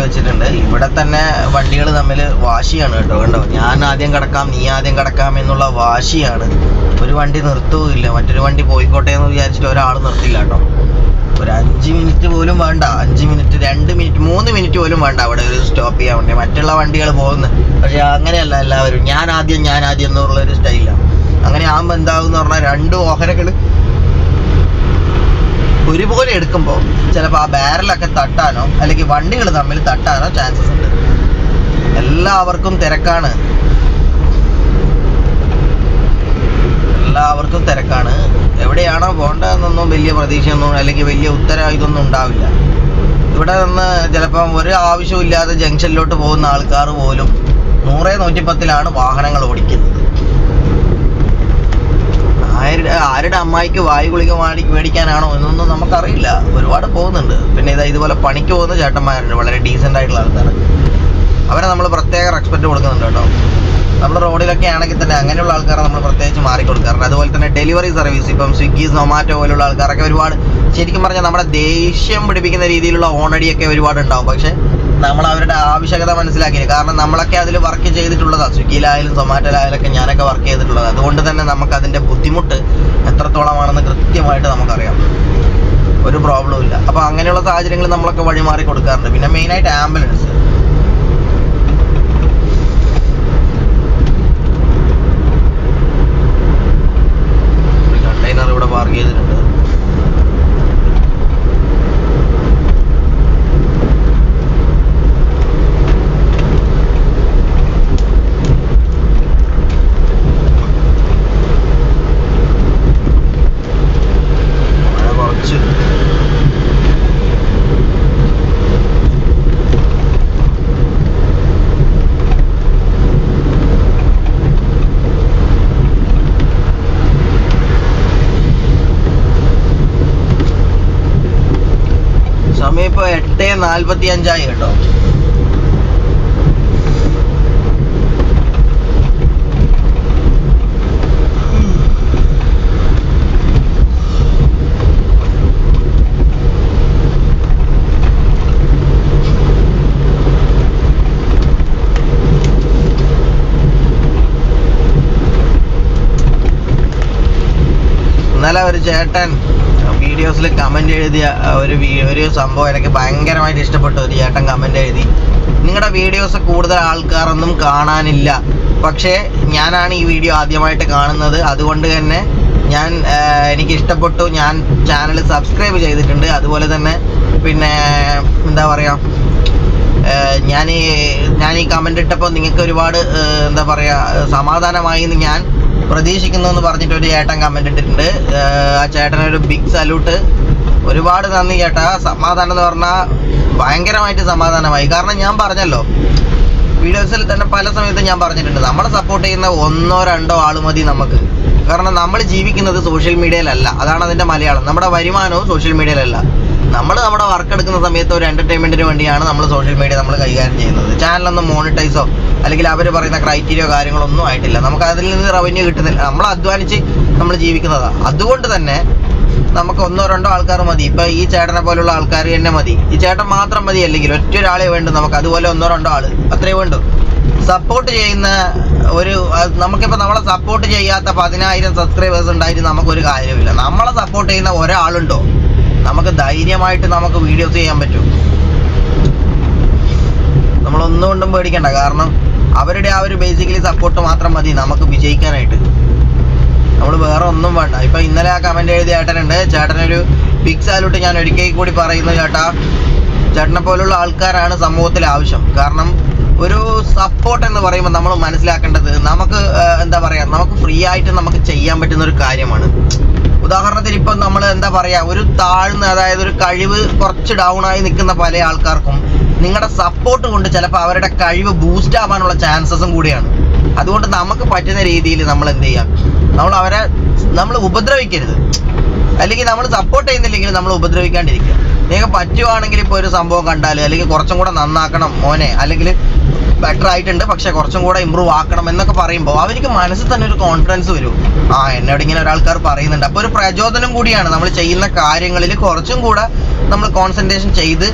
വെച്ചിട്ടുണ്ട്. ഇവിടെ തന്നെ വണ്ടികൾ തമ്മിൽ വാശിയാണ് കേട്ടോ. കണ്ടോ, ഞാൻ ആദ്യം കിടക്കാം, നീ ആദ്യം കിടക്കാം എന്നുള്ള വാശിയാണ്. ഒരു വണ്ടി നിർത്തുകയില്ല, മറ്റൊരു വണ്ടി പോയിക്കോട്ടെ എന്ന് വിചാരിച്ചിട്ട് ഒരാൾ നിർത്തില്ല കേട്ടോ. ഒരു 5 മിനിറ്റ് പോലും വേണ്ട, 5 മിനിറ്റ് 2 മിനിറ്റ് 3 മിനിറ്റ് പോലും വേണ്ട അവിടെ ഒരു സ്റ്റോപ്പ് ചെയ്യാൻ വേണ്ടി. മറ്റുള്ള വണ്ടികൾ പോകുന്നു, പക്ഷെ അങ്ങനെയല്ല എല്ലാവരും ഞാൻ ആദ്യം എന്നുള്ളൊരു സ്റ്റൈലാണ്. അങ്ങനെ ആകുമ്പോൾ എന്താവും എന്ന് പറഞ്ഞാൽ 2 വാഹനങ്ങൾ ഒരുപോലെ എടുക്കുമ്പോൾ ചിലപ്പോൾ ആ ബാരലൊക്കെ തട്ടാനോ അല്ലെങ്കിൽ വണ്ടികൾ തമ്മിൽ തട്ടാനോ ചാൻസസ് ഉണ്ട്. എല്ലാവർക്കും തിരക്കാണ്, എവിടെയാണോ പോകേണ്ടതെന്നൊന്നും വലിയ പ്രതീക്ഷയൊന്നും അല്ലെങ്കിൽ വലിയ ഇതൊന്നും ഉണ്ടാവില്ല. ഇവിടെ നിന്ന് ചിലപ്പം ഒരു ആവശ്യമില്ലാതെ ജംഗ്ഷനിലോട്ട് പോകുന്ന ആൾക്കാർ പോലും 100-110 വാഹനങ്ങൾ ഓടിക്കുന്നത്. ആരുടെ അമ്മായിക്ക് വായു ഗുളിക മേടിക്കാനാണോ എന്നൊന്നും നമുക്കറിയില്ല. ഒരുപാട് പോകുന്നുണ്ട്. പിന്നെ ഇതുപോലെ പണിക്ക് പോകുന്ന ചേട്ടന്മാരുണ്ട്, വളരെ ഡീസൻ്റ് ആയിട്ടുള്ള ആൾക്കാർ. അവരെ നമ്മൾ പ്രത്യേക റെസ്പെക്ട് കൊടുക്കുന്നുണ്ട് കേട്ടോ. നമ്മൾ റോഡിലൊക്കെ ആണെങ്കിൽ തന്നെ അങ്ങനെയുള്ള ആൾക്കാരെ നമ്മൾ പ്രത്യേകിച്ച് മാറിക്കൊടുക്കാറുണ്ട്. അതുപോലെ തന്നെ ഡെലിവറി സർവീസ്, ഇപ്പം സ്വിഗ്ഗി, സൊമാറ്റോ പോലുള്ള ആൾക്കാരൊക്കെ ഒരുപാട് ശരിക്കും പറഞ്ഞാൽ നമ്മുടെ ദേഷ്യം പിടിപ്പിക്കുന്ന രീതിയിലുള്ള ഓണടിയൊക്കെ ഒരുപാട് ഉണ്ടാവും. പക്ഷെ നമ്മൾ അവരുടെ ആവശ്യകത മനസ്സിലാക്കിയില്ല. കാരണം നമ്മളൊക്കെ അതിൽ വർക്ക് ചെയ്തിട്ടുള്ളതാണ്. സ്വിഗ്ഗിയിലായാലും സൊമാറ്റോയിലായാലൊക്കെ ഞാനൊക്കെ വർക്ക് ചെയ്തിട്ടുള്ളത്. അതുകൊണ്ട് തന്നെ നമുക്ക് അതിൻ്റെ ബുദ്ധിമുട്ട് എത്രത്തോളമാണെന്ന് കൃത്യമായിട്ട് നമുക്കറിയാം. ഒരു പ്രോബ്ലവും ഇല്ല. അപ്പോൾ അങ്ങനെയുള്ള സാഹചര്യങ്ങളിൽ നമ്മളൊക്കെ വഴിമാറി കൊടുക്കാറുണ്ട്. പിന്നെ മെയിനായിട്ട് ആംബുലൻസ്, കണ്ടെയ്നർ ഇവിടെ പാർക്ക് ചെയ്തിട്ടുണ്ട്. സമയം ഇപ്പോൾ 8:45 കേട്ടോ. ഇന്നലെ ഒരു ചേട്ടൻ വീഡിയോസിൽ കമൻറ്റ് എഴുതിയ ഒരു സംഭവം എനിക്ക് ഭയങ്കരമായിട്ട് ഇഷ്ടപ്പെട്ടു. ഒരു ചേട്ടൻ കമൻറ്റ് എഴുതി, നിങ്ങളുടെ വീഡിയോസ് കൂടുതൽ ആൾക്കാരൊന്നും കാണാനില്ല, പക്ഷേ ഞാനാണ് ഈ വീഡിയോ ആദ്യമായിട്ട് കാണുന്നത്, അതുകൊണ്ട് തന്നെ എനിക്ക് ഇഷ്ടപ്പെട്ടു, ഞാൻ ചാനൽ സബ്സ്ക്രൈബ് ചെയ്തിട്ടുണ്ട്. അതുപോലെ തന്നെ പിന്നെ എന്താ പറയുക, ഞാൻ ഈ കമൻ്റ് ഇട്ടപ്പോൾ നിങ്ങൾക്ക് ഒരുപാട് എന്താ പറയുക സമാധാനമായി എന്ന് ഞാൻ പ്രതീക്ഷിക്കുന്നു എന്ന് പറഞ്ഞിട്ട് ഒരു ചേട്ടൻ കമൻ്റ് ഇട്ടിട്ടുണ്ട്. ആ ചേട്ടനൊരു ബിഗ് സല്യൂട്ട്. ഒരുപാട് നന്ദി ചേട്ടാ. സമാധാനം എന്ന് പറഞ്ഞാൽ ഭയങ്കരമായിട്ട് സമാധാനമായി. കാരണം ഞാൻ പറഞ്ഞല്ലോ, വീഡിയോസിൽ തന്നെ പല സമയത്തും ഞാൻ പറഞ്ഞിട്ടുണ്ട്, നമ്മളെ സപ്പോർട്ട് ചെയ്യുന്ന 1-2 ആൾ മതി നമുക്ക്. കാരണം നമ്മൾ ജീവിക്കുന്നത് സോഷ്യൽ മീഡിയയിലല്ല, അതാണ് അതിൻ്റെ മലയാളം. നമ്മുടെ വരുമാനവും സോഷ്യൽ മീഡിയയിലല്ല. നമ്മുടെ വർക്ക് എടുക്കുന്ന സമയത്ത് ഒരു എൻ്റർടൈൻമെൻറ്റിന് വേണ്ടിയാണ് നമ്മൾ സോഷ്യൽ മീഡിയ നമ്മൾ കൈകാര്യം ചെയ്യുന്നത്. ചാനലൊന്നും മോണിറ്റൈസോ അല്ലെങ്കിൽ അവർ പറയുന്ന ക്രൈറ്റീരിയോ കാര്യങ്ങളൊന്നും ആയിട്ടില്ല. നമുക്ക് അതിൽ നിന്ന് റവന്യൂ കിട്ടുന്നില്ല. നമ്മൾ അധ്വാനിച്ച് നമ്മൾ ജീവിക്കുന്നതാണ്. അതുകൊണ്ട് തന്നെ നമുക്ക് 1-2 ആൾക്കാർ മതി. ഇപ്പം ഈ ചേട്ടനെ പോലുള്ള ആൾക്കാർ തന്നെ മതി. ഈ ചേട്ടൻ മാത്രം മതി, അല്ലെങ്കിൽ ഒറ്റൊരാളെ വേണ്ടു നമുക്ക്. അതുപോലെ 1-2 ആൾ അത്രേ വേണ്ടു. സപ്പോർട്ട് ചെയ്യുന്ന നമുക്കിപ്പോൾ നമ്മളെ സപ്പോർട്ട് ചെയ്യാത്ത 10,000 സബ്സ്ക്രൈബേഴ്സ് ഉണ്ടായിട്ട് നമുക്കൊരു കാര്യമില്ല. നമ്മളെ സപ്പോർട്ട് ചെയ്യുന്ന ഒരാളുണ്ടോ, നമുക്ക് ധൈര്യമായിട്ട് നമുക്ക് വീഡിയോസ് ചെയ്യാൻ പറ്റും. നമ്മളൊന്നും കൊണ്ടും പേടിക്കണ്ട. കാരണം അവരുടെ ആ ഒരു ബേസിക്കലി സപ്പോർട്ട് മാത്രം മതി നമുക്ക് വിജയിക്കാനായിട്ട്. നമ്മൾ വേറെ ഒന്നും വേണ്ട. ഇപ്പം ഇന്നലെ ആ കമൻറ്റ് എഴുതിയ ചേട്ടനുണ്ട്, ചേട്ടനൊരു ബിഗ് സാലൂട്ട് ഞാൻ ഒരിക്കൽ കൂടി പറയുന്നു. ചേട്ടനെ പോലുള്ള ആൾക്കാരാണ് സമൂഹത്തിൽ ആവശ്യം. കാരണം ഒരു സപ്പോർട്ട് എന്ന് പറയുമ്പോൾ നമ്മൾ മനസ്സിലാക്കേണ്ടത് നമുക്ക് എന്താ പറയുക, നമുക്ക് ഫ്രീ ആയിട്ട് നമുക്ക് ചെയ്യാൻ പറ്റുന്ന ഒരു കാര്യമാണ്. ഉദാഹരണത്തിന് ഇപ്പം നമ്മൾ എന്താ പറയുക, ഒരു താഴ്ന്ന, അതായത് ഒരു കഴിവ് കുറച്ച് ഡൗൺ ആയി നിൽക്കുന്ന പല ആൾക്കാർക്കും നിങ്ങളുടെ സപ്പോർട്ട് കൊണ്ട് ചിലപ്പോൾ അവരുടെ കഴിവ് ബൂസ്റ്റ് ആവാനുള്ള ചാൻസസും കൂടിയാണ്. അതുകൊണ്ട് നമുക്ക് പറ്റുന്ന രീതിയിൽ നമ്മൾ എന്ത് ചെയ്യാം, നമ്മൾ ഉപദ്രവിക്കരുത്. അല്ലെങ്കിൽ നമ്മൾ സപ്പോർട്ട് ചെയ്യുന്നില്ലെങ്കിൽ നമ്മൾ ഉപദ്രവിക്കാണ്ടിരിക്കുക. നിങ്ങൾക്ക് പറ്റുവാണെങ്കിൽ ഇപ്പോൾ ഒരു സംഭവം കണ്ടാൽ, അല്ലെങ്കിൽ കുറച്ചും കൂടെ നന്നാക്കണം മോനെ, അല്ലെങ്കിൽ ബെറ്റർ ആയിട്ടുണ്ട് പക്ഷെ കുറച്ചും കൂടെ ഇമ്പ്രൂവ് ആക്കണം എന്നൊക്കെ പറയുമ്പോൾ അവർക്ക് മനസ്സിൽ തന്നെ ഒരു കോൺഫിഡൻസ് വരും. എന്നോട് ഇങ്ങനെ ഒരാൾക്കാർ പറയുന്നുണ്ട്. അപ്പോൾ ഒരു പ്രചോദനം കൂടിയാണ്. നമ്മൾ ചെയ്യുന്ന കാര്യങ്ങളിൽ കുറച്ചും കൂടെ നമ്മൾ കോൺസെൻട്രേഷൻ ചെയ്ത്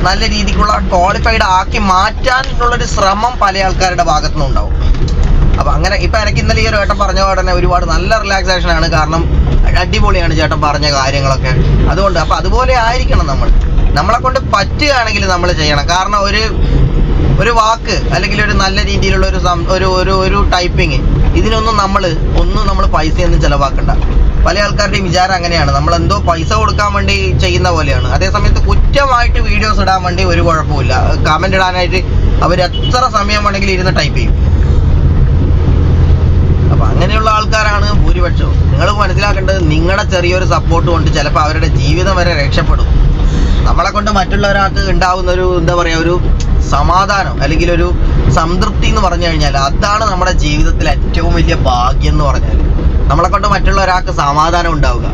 നല്ല രീതിക്കുള്ള ക്വാളിഫൈഡ് ആക്കി മാറ്റാനുള്ളൊരു ശ്രമം പല ആൾക്കാരുടെ ഭാഗത്തുനിന്നും ഉണ്ടാവും. അപ്പോൾ അങ്ങനെ ഇപ്പം എനിക്ക് ഇന്നലെ ഈ ഒരു വട്ടം പറഞ്ഞ പോലെ തന്നെ ഒരുപാട് നല്ല റിലാക്സേഷൻ ആണ്. കാരണം അടിപൊളിയാണ് ചേട്ടൻ പറഞ്ഞ കാര്യങ്ങളൊക്കെ. അതുകൊണ്ട് അപ്പം അതുപോലെ ആയിരിക്കണം നമ്മളെ കൊണ്ട് പറ്റുകയാണെങ്കിൽ നമ്മൾ ചെയ്യണം. കാരണം ഒരു വാക്ക് അല്ലെങ്കിൽ ഒരു നല്ല രീതിയിലുള്ള ഒരു ടൈപ്പിങ്, ഇതിനൊന്നും നമ്മൾ പൈസയൊന്നും ചിലവാക്കണ്ട. പല ആൾക്കാരുടെയും വിചാരം അങ്ങനെയാണ്, നമ്മളെന്തോ പൈസ കൊടുക്കാൻ വേണ്ടി ചെയ്യുന്ന പോലെയാണ്. അതേസമയത്ത് കുറ്റമായിട്ട് വീഡിയോസ് ഇടാൻ വേണ്ടി ഒരു കുഴപ്പമില്ല. കമന്റ് ഇടാനായിട്ട് അവർ എത്ര സമയം വേണമെങ്കിലും ഇരുന്ന് ടൈപ്പ് ചെയ്യും. അപ്പൊ അങ്ങനെയുള്ള ആൾക്കാരാണ് ഭൂരിപക്ഷവും. നിങ്ങൾ മനസ്സിലാക്കേണ്ടത്, നിങ്ങളുടെ ചെറിയൊരു സപ്പോർട്ട് കൊണ്ട് ചിലപ്പോൾ അവരുടെ ജീവിതം വരെ രക്ഷപ്പെടും. നമ്മളെ കൊണ്ട് മറ്റുള്ളവരാൾക്ക് ഉണ്ടാവുന്ന ഒരു സമാധാനം അല്ലെങ്കിൽ ഒരു സംതൃപ്തി എന്ന് പറഞ്ഞു കഴിഞ്ഞാൽ, അതാണ് നമ്മുടെ ജീവിതത്തിൽ ഏറ്റവും വലിയ ഭാഗ്യം എന്ന് പറഞ്ഞാൽ. നമ്മളെ കൊണ്ട് മറ്റുള്ള ഒരാൾക്ക് സമാധാനം ഉണ്ടാവുക,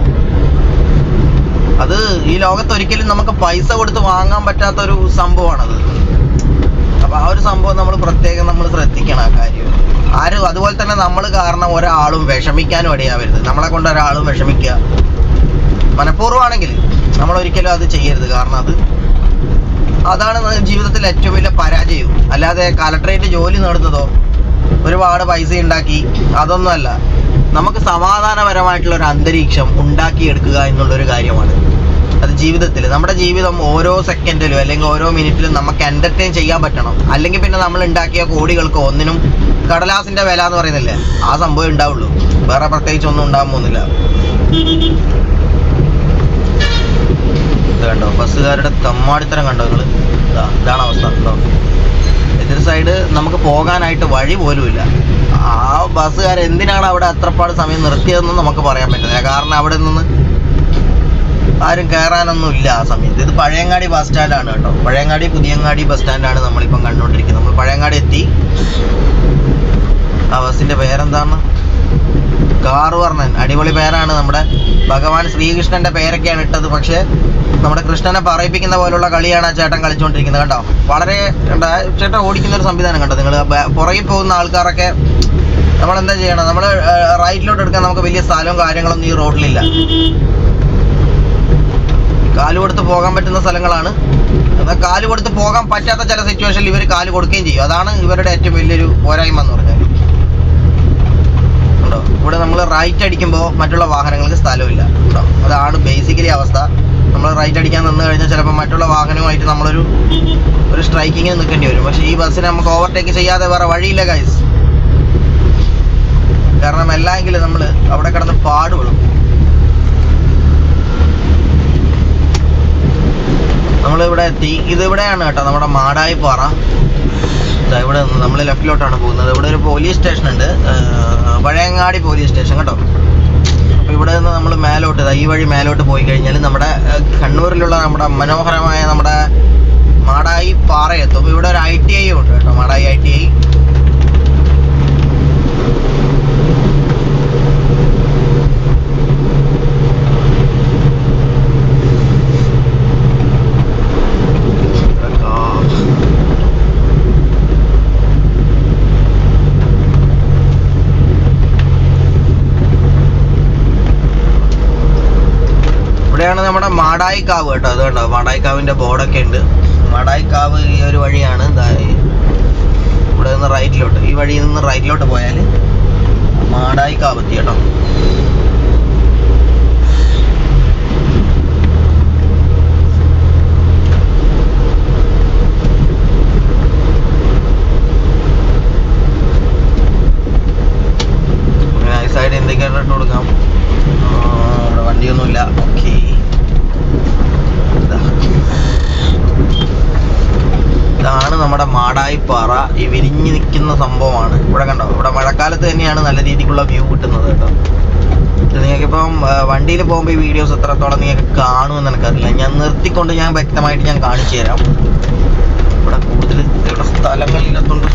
അത് ഈ ലോകത്ത് ഒരിക്കലും നമുക്ക് പൈസ കൊടുത്ത് വാങ്ങാൻ പറ്റാത്ത ഒരു സംഭവമാണത്. അപ്പൊ ആ ഒരു സംഭവം നമ്മൾ പ്രത്യേകം ശ്രദ്ധിക്കണം ആ കാര്യം. അതുപോലെ തന്നെ നമ്മൾ കാരണം ഒരാളും വിഷമിക്കാനും ഇടയാവരുത്. നമ്മളെ കൊണ്ട് ഒരാളും വിഷമിക്കുക മനഃപൂർവ്വമാണെങ്കിൽ നമ്മൾ ഒരിക്കലും അത് ചെയ്യരുത്. കാരണം അതാണ് ജീവിതത്തിൽ ഏറ്റവും വലിയ പരാജയവും. അല്ലാതെ കളക്ടറേറ്റ് ജോലി നേടുന്നതോ ഒരുപാട് പൈസ ഉണ്ടാക്കി അതൊന്നുമല്ല. നമുക്ക് സമാധാനപരമായിട്ടുള്ള ഒരു അന്തരീക്ഷം ഉണ്ടാക്കിയെടുക്കുക എന്നുള്ളൊരു കാര്യമാണ് അത് ജീവിതത്തിൽ. നമ്മുടെ ജീവിതം ഓരോ സെക്കൻഡിലും അല്ലെങ്കിൽ ഓരോ മിനിറ്റിലും നമുക്ക് എന്റർടൈൻ ചെയ്യാൻ പറ്റണം. അല്ലെങ്കിൽ പിന്നെ നമ്മൾ ഉണ്ടാക്കിയ കോടികൾക്ക് ഒന്നിനും കടലാസിന്റെ വില എന്ന് പറയുന്നില്ലേ, ആ സംഭവം ഉണ്ടാവുള്ളൂ. വേറെ പ്രത്യേകിച്ച് ഒന്നും ഉണ്ടാകാൻ പോകുന്നില്ല. കണ്ടോ ബസ്സുകാരുടെ തമ്മാടിത്തരം കണ്ടോ നിങ്ങൾ? ഇതാണ് അവസ്ഥ. കണ്ടോ എതിർ സൈഡ് നമുക്ക് പോകാനായിട്ട് വഴി പോലുമില്ല. ആ ബസ്സുകാർ എന്തിനാണ് അവിടെ അത്രപ്പാട് സമയം നിർത്തിയതെന്ന് നമുക്ക് പറയാൻ പറ്റില്ല. കാരണം അവിടെ നിന്ന് ആരും കയറാനൊന്നും ഇല്ല ആ സമയത്ത്. ഇത് പഴയങ്ങാടി ബസ് സ്റ്റാൻഡാണ് കേട്ടോ. പഴയങ്ങാടി പുതിയങ്ങാടി ബസ് സ്റ്റാൻഡാണ് നമ്മളിപ്പം കണ്ടുകൊണ്ടിരിക്കുന്നത്. നമ്മൾ പഴയങ്ങാടി എത്തി. ആ ബസ്സിന്റെ പേരെന്താണ്? കാർവർണ്ണൻ. അടിപൊളി പേരാണ്. നമ്മുടെ ഭഗവാൻ ശ്രീകൃഷ്ണന്റെ പേരൊക്കെയാണ് ഇട്ടത്. പക്ഷെ നമ്മുടെ കൃഷ്ണനെ പറയിപ്പിക്കുന്ന പോലുള്ള കളിയാണ് ആ ചേട്ടൻ കളിച്ചുകൊണ്ടിരിക്കുന്നത്. കണ്ടോ വളരെ ചേട്ടൻ ഓടിക്കുന്ന ഒരു സംവിധാനം കണ്ടോ നിങ്ങൾ? പുറകിൽ പോകുന്ന ആൾക്കാരൊക്കെ നമ്മളെന്താ ചെയ്യണം? നമ്മൾ റൈറ്റിലോട്ട് എടുക്കാൻ നമുക്ക് വലിയ സ്ഥലവും കാര്യങ്ങളൊന്നും ഈ റോഡിലില്ല. കാല് കൊടുത്ത് പോകാൻ പറ്റുന്ന സ്ഥലങ്ങളാണ്. എന്നാൽ കാല് കൊടുത്ത് പോകാൻ പറ്റാത്ത ചില സിറ്റുവേഷനിൽ ഇവർ കാല് കൊടുക്കുകയും ചെയ്യും. അതാണ് ഇവരുടെ ഏറ്റവും വലിയൊരു പോരായ്മ എന്ന് പറഞ്ഞാൽ. ഉണ്ടോ ഇവിടെ നമ്മൾ റൈറ്റ് അടിക്കുമ്പോൾ മറ്റുള്ള വാഹനങ്ങൾക്ക് സ്ഥലമില്ല. ഉണ്ടോ അതാണ് ബേസിക്കലി അവസ്ഥ. നമ്മൾ റൈറ്റ് അടിക്കാൻ നിന്ന് കഴിഞ്ഞാൽ ചിലപ്പോൾ മറ്റുള്ള വാഹനവുമായിട്ട് നമ്മളൊരു സ്ട്രൈക്കിങ്ങിന് നിൽക്കേണ്ടി വരും. പക്ഷേ ഈ ബസ്സിനെ നമുക്ക് ഓവർടേക്ക് ചെയ്യാതെ വേറെ വഴിയില്ല ഗൈസ്. കാരണം എല്ലാമെങ്കിലും നമ്മൾ അവിടെ കിടന്ന് പാടുപെടും. നമ്മളിവിടെ എത്തി. ഇതിവിടെയാണ് കേട്ടോ നമ്മുടെ മാടായിപ്പാറ. ഇവിടെ നിന്ന് നമ്മൾ ലെഫ്റ്റിലോട്ടാണ് പോകുന്നത്. ഇവിടെ ഒരു പോലീസ് സ്റ്റേഷൻ ഉണ്ട്, പഴയങ്ങാടി പോലീസ് സ്റ്റേഷൻ കേട്ടോ. അപ്പോൾ ഇവിടെ നിന്ന് നമ്മൾ മേലോട്ട് ഈ വഴി മേലോട്ട് പോയി കഴിഞ്ഞാൽ നമ്മുടെ കണ്ണൂരിലുള്ള നമ്മുടെ മനോഹരമായ നമ്മുടെ മാടായി പാറ എത്തും. ഇവിടെ ഒരു ITI ഉണ്ട് കേട്ടോ, മാടായി ITI. ഇവിടെയാണ് നമ്മുടെ മാടായിക്കാവ് കേട്ടോ. അത് കണ്ടോ മാടായിക്കാവിന്റെ ബോർഡൊക്കെ ഉണ്ട്. മാടായിക്കാവ് ഈ ഒരു വഴിയാണ്. ഇവിടെ നിന്ന് റൈറ്റിലോട്ട്, ഈ വഴിയിൽ നിന്ന് റൈറ്റിലോട്ട് പോയാൽ മാടായിക്കാവ് എത്തി കേട്ടോ. സൈഡ് ഇൻഡിക്കേറ്റർ ഇട്ട് കൊടുക്കാം. ഇവിടെ വണ്ടിയൊന്നുമില്ല. ഓക്കെ, ഇതാണ് നമ്മുടെ മാടായിപ്പാറ. ഈ വിരിഞ്ഞു നിൽക്കുന്ന സംഭവമാണ്. ഇവിടെ കണ്ടോ, ഇവിടെ മഴക്കാലത്ത് തന്നെയാണ് നല്ല രീതിക്കുള്ള വ്യൂ കിട്ടുന്നത് കേട്ടോ. നിങ്ങൾക്കിപ്പം വണ്ടിയിൽ പോകുമ്പോൾ ഈ വീഡിയോസ് എത്രത്തോളം നിങ്ങൾക്ക് കാണുമെന്ന് എനിക്കറിയില്ല. ഞാൻ നിർത്തിക്കൊണ്ട് ഞാൻ വ്യക്തമായിട്ട് ഞാൻ കാണിച്ചു തരാം. ഇവിടെ കൂടുതൽ ഇവിടെ സ്ഥലങ്ങളില്ലാത്തതുകൊണ്ട്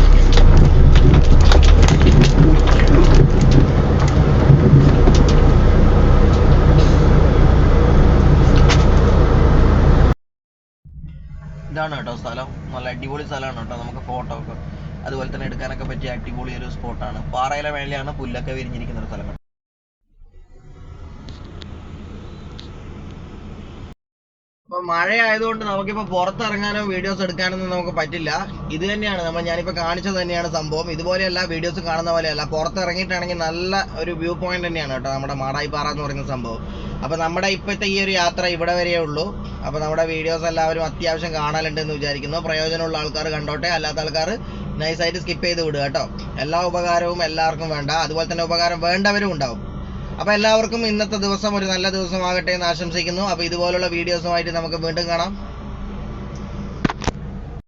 ഇതാണ് കേട്ടോ സ്ഥലം. നല്ല അടിപൊളി സ്ഥലമാണ് കേട്ടോ. നമുക്ക് ഫോട്ടോ ഒക്കെ അതുപോലെ തന്നെ എടുക്കാനൊക്കെ പറ്റിയ അടിപൊളി ഒരു സ്പോട്ടാണ്. പാറയിലെ മേലെയാണ് പുല്ലൊക്കെ വിരിഞ്ഞിരിക്കുന്ന ഒരു സ്ഥലം. ഇപ്പൊ മഴ ആയതുകൊണ്ട് നമുക്കിപ്പോ പുറത്തിറങ്ങാനോ വീഡിയോസ് എടുക്കാനൊന്നും നമുക്ക് പറ്റില്ല. ഇത് തന്നെയാണ് ഞാനിപ്പോ കാണിച്ചത് തന്നെയാണ് സംഭവം. ഇതുപോലെയല്ല വീഡിയോസ് കാണുന്ന പോലെയല്ല, പുറത്തിറങ്ങിയിട്ടാണെങ്കിൽ നല്ല ഒരു വ്യൂ പോയിന്റ് തന്നെയാണ് കേട്ടോ നമ്മുടെ മാടായിപ്പാറ എന്ന് പറയുന്ന സംഭവം. അപ്പൊ നമ്മുടെ ഇപ്പോഴത്തെ ഈ ഒരു യാത്ര ഇവിടെ വരെയേ ഉള്ളൂ. അപ്പൊ നമ്മുടെ വീഡിയോസ് എല്ലാവരും അത്യാവശ്യം കാണാനുണ്ടെന്ന് വിചാരിക്കുന്നു. പ്രയോജനമുള്ള ആൾക്കാർ കണ്ടോട്ടെ, അല്ലാത്ത ആൾക്കാർ നൈസായിട്ട് സ്കിപ്പ് ചെയ്ത് വിടുക കേട്ടോ. എല്ലാ ഉപകാരവും എല്ലാവർക്കും വേണ്ട, അതുപോലെ തന്നെ ഉപകാരം വേണ്ടവരും ഉണ്ടാവും. അപ്പൊ എല്ലാവർക്കും ഇന്നത്തെ ദിവസം ഒരു നല്ല ദിവസമാകട്ടെ എന്ന് ആശംസിക്കുന്നു. അപ്പൊ ഇതുപോലുള്ള വീഡിയോസുമായിട്ട് നമുക്ക് വീണ്ടും കാണാം.